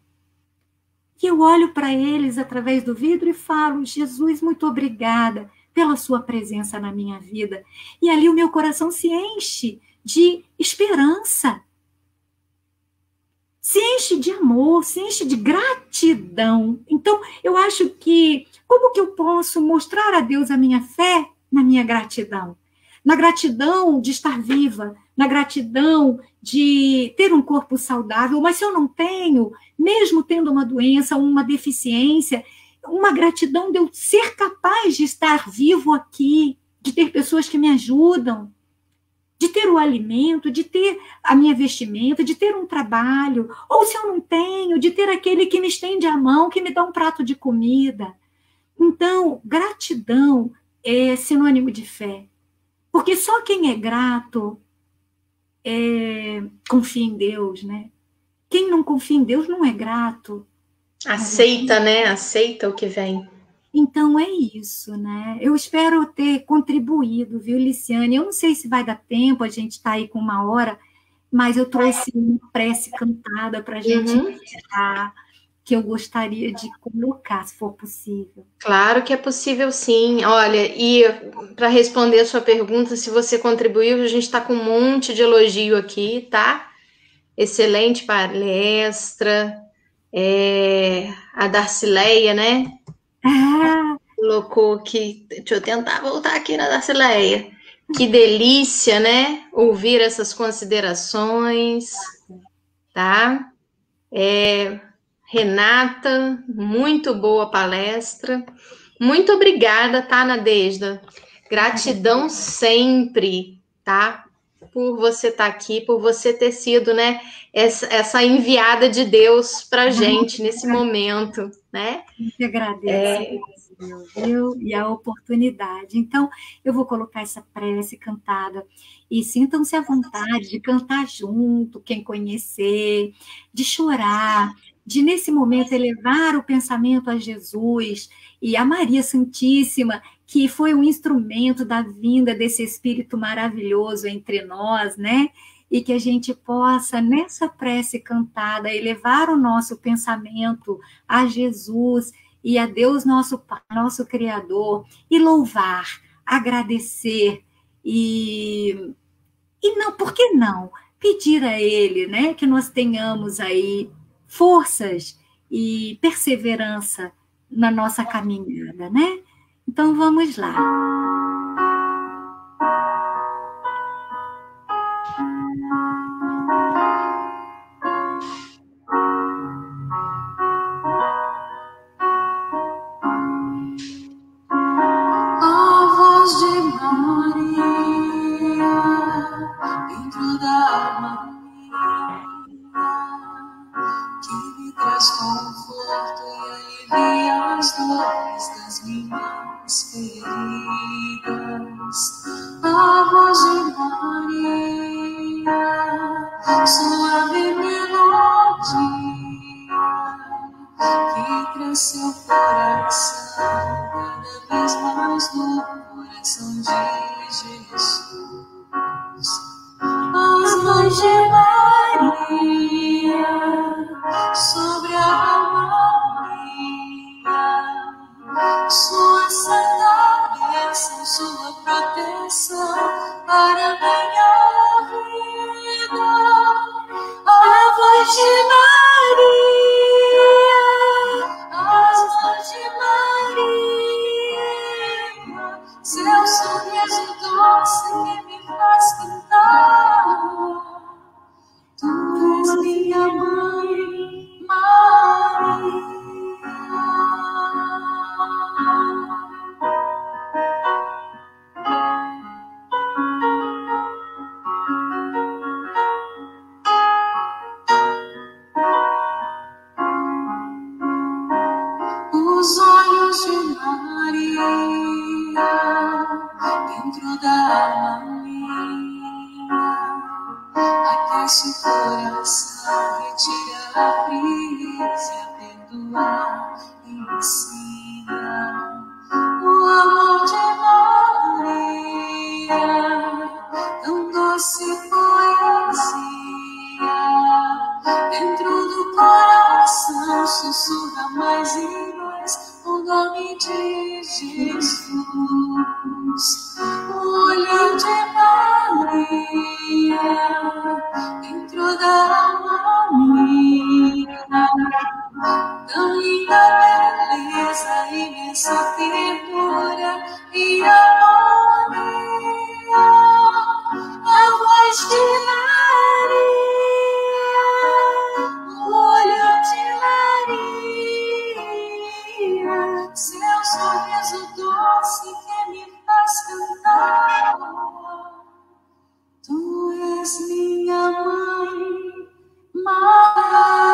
E eu olho para eles através do vidro e falo, Jesus, muito obrigada pela sua presença na minha vida. E ali o meu coração se enche de esperança, se enche de amor, se enche de gratidão. Então, eu acho que, como que eu posso mostrar a Deus a minha fé? Na minha gratidão. Na gratidão de estar viva, na gratidão de ter um corpo saudável, mas se eu não tenho, mesmo tendo uma doença, uma deficiência, uma gratidão de eu ser capaz de estar vivo aqui, de ter pessoas que me ajudam, de ter o alimento, de ter a minha vestimenta, de ter um trabalho, ou se eu não tenho, de ter aquele que me estende a mão, que me dá um prato de comida. Então, gratidão é sinônimo de fé. Porque só quem é grato confia em Deus, né? Quem não confia em Deus não é grato. Aceita, né? Aceita o que vem. Então é isso, né? Eu espero ter contribuído, viu, Liciane? Eu não sei se vai dar tempo, a gente está aí com 1 hora, mas eu trouxe uma prece cantada para a gente meditar, que eu gostaria de colocar, se for possível. Claro que é possível, sim. Olha, e para responder a sua pergunta, se você contribuiu, a gente está com um monte de elogio aqui, tá? Excelente palestra. A Darcileia, né? Colocou que. Deixa eu tentar voltar aqui na Darcileia. Que delícia, né? Ouvir essas considerações, tá? Renata, muito boa palestra. Muito obrigada, tá, Nadejda? Gratidão sempre, tá? Por você estar aqui, por você ter sido, né, essa enviada de Deus pra gente nesse momento, né? Eu te agradeço, viu? E a oportunidade. Então, eu vou colocar essa prece cantada e sintam-se à vontade de cantar junto, quem conhecer, de chorar, de nesse momento elevar o pensamento a Jesus e a Maria Santíssima, que foi um instrumento da vinda desse Espírito maravilhoso entre nós, né? E que a gente possa, nessa prece cantada, elevar o nosso pensamento a Jesus e a Deus, nosso Pai, nosso Criador, e louvar, agradecer e não, por que não? Pedir a Ele, né, que nós tenhamos aí forças e perseverança na nossa caminhada, né? Então vamos lá. dentro da alma que me traz conforto e alivia as dores das minhas feridas. A voz de Maria, suave melodia que cresce o coração cada vez mais no coração de Jesus. As mãos de Maria sobre a Maria, sua santa bênção, sua proteção para minha vida. A voz de Maria, as mãos de Maria, seu sorriso doce que me faz cantar. Tu és minha mãe, Maria. Os olhos de Maria dentro da alma aquece o coração, retira a crise, a perdoar e ensina o amor de Maria, tão doce poesia dentro do coração, sussurra mais e mais o nome de Jesus. O olho de Maria dentro da alma minha, tão linda beleza, imensa ternura e harmonia. A voz de Maria, o olho de Maria, seu sorriso doce que me faz cantar. Tu és minha mãe, Maria.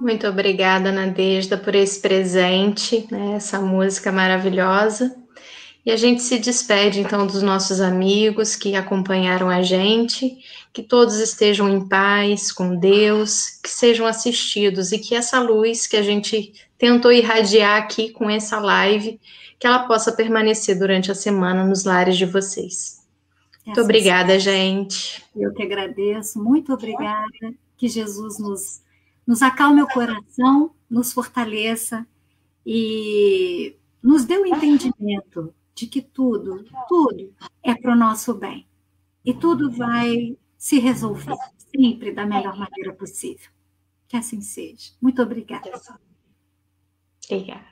Muito obrigada, Nadejda, por esse presente, né, essa música maravilhosa. E a gente se despede, então, dos nossos amigos que acompanharam a gente, que todos estejam em paz com Deus, que sejam assistidos e que essa luz que a gente tentou irradiar aqui com essa live, que ela possa permanecer durante a semana nos lares de vocês. Muito obrigada, gente. Eu que agradeço, muito obrigada. Que Jesus nos acalme o coração, nos fortaleça e nos dê o entendimento de que tudo é para o nosso bem. E tudo vai se resolver sempre da melhor maneira possível. Que assim seja. Muito obrigada. Obrigada.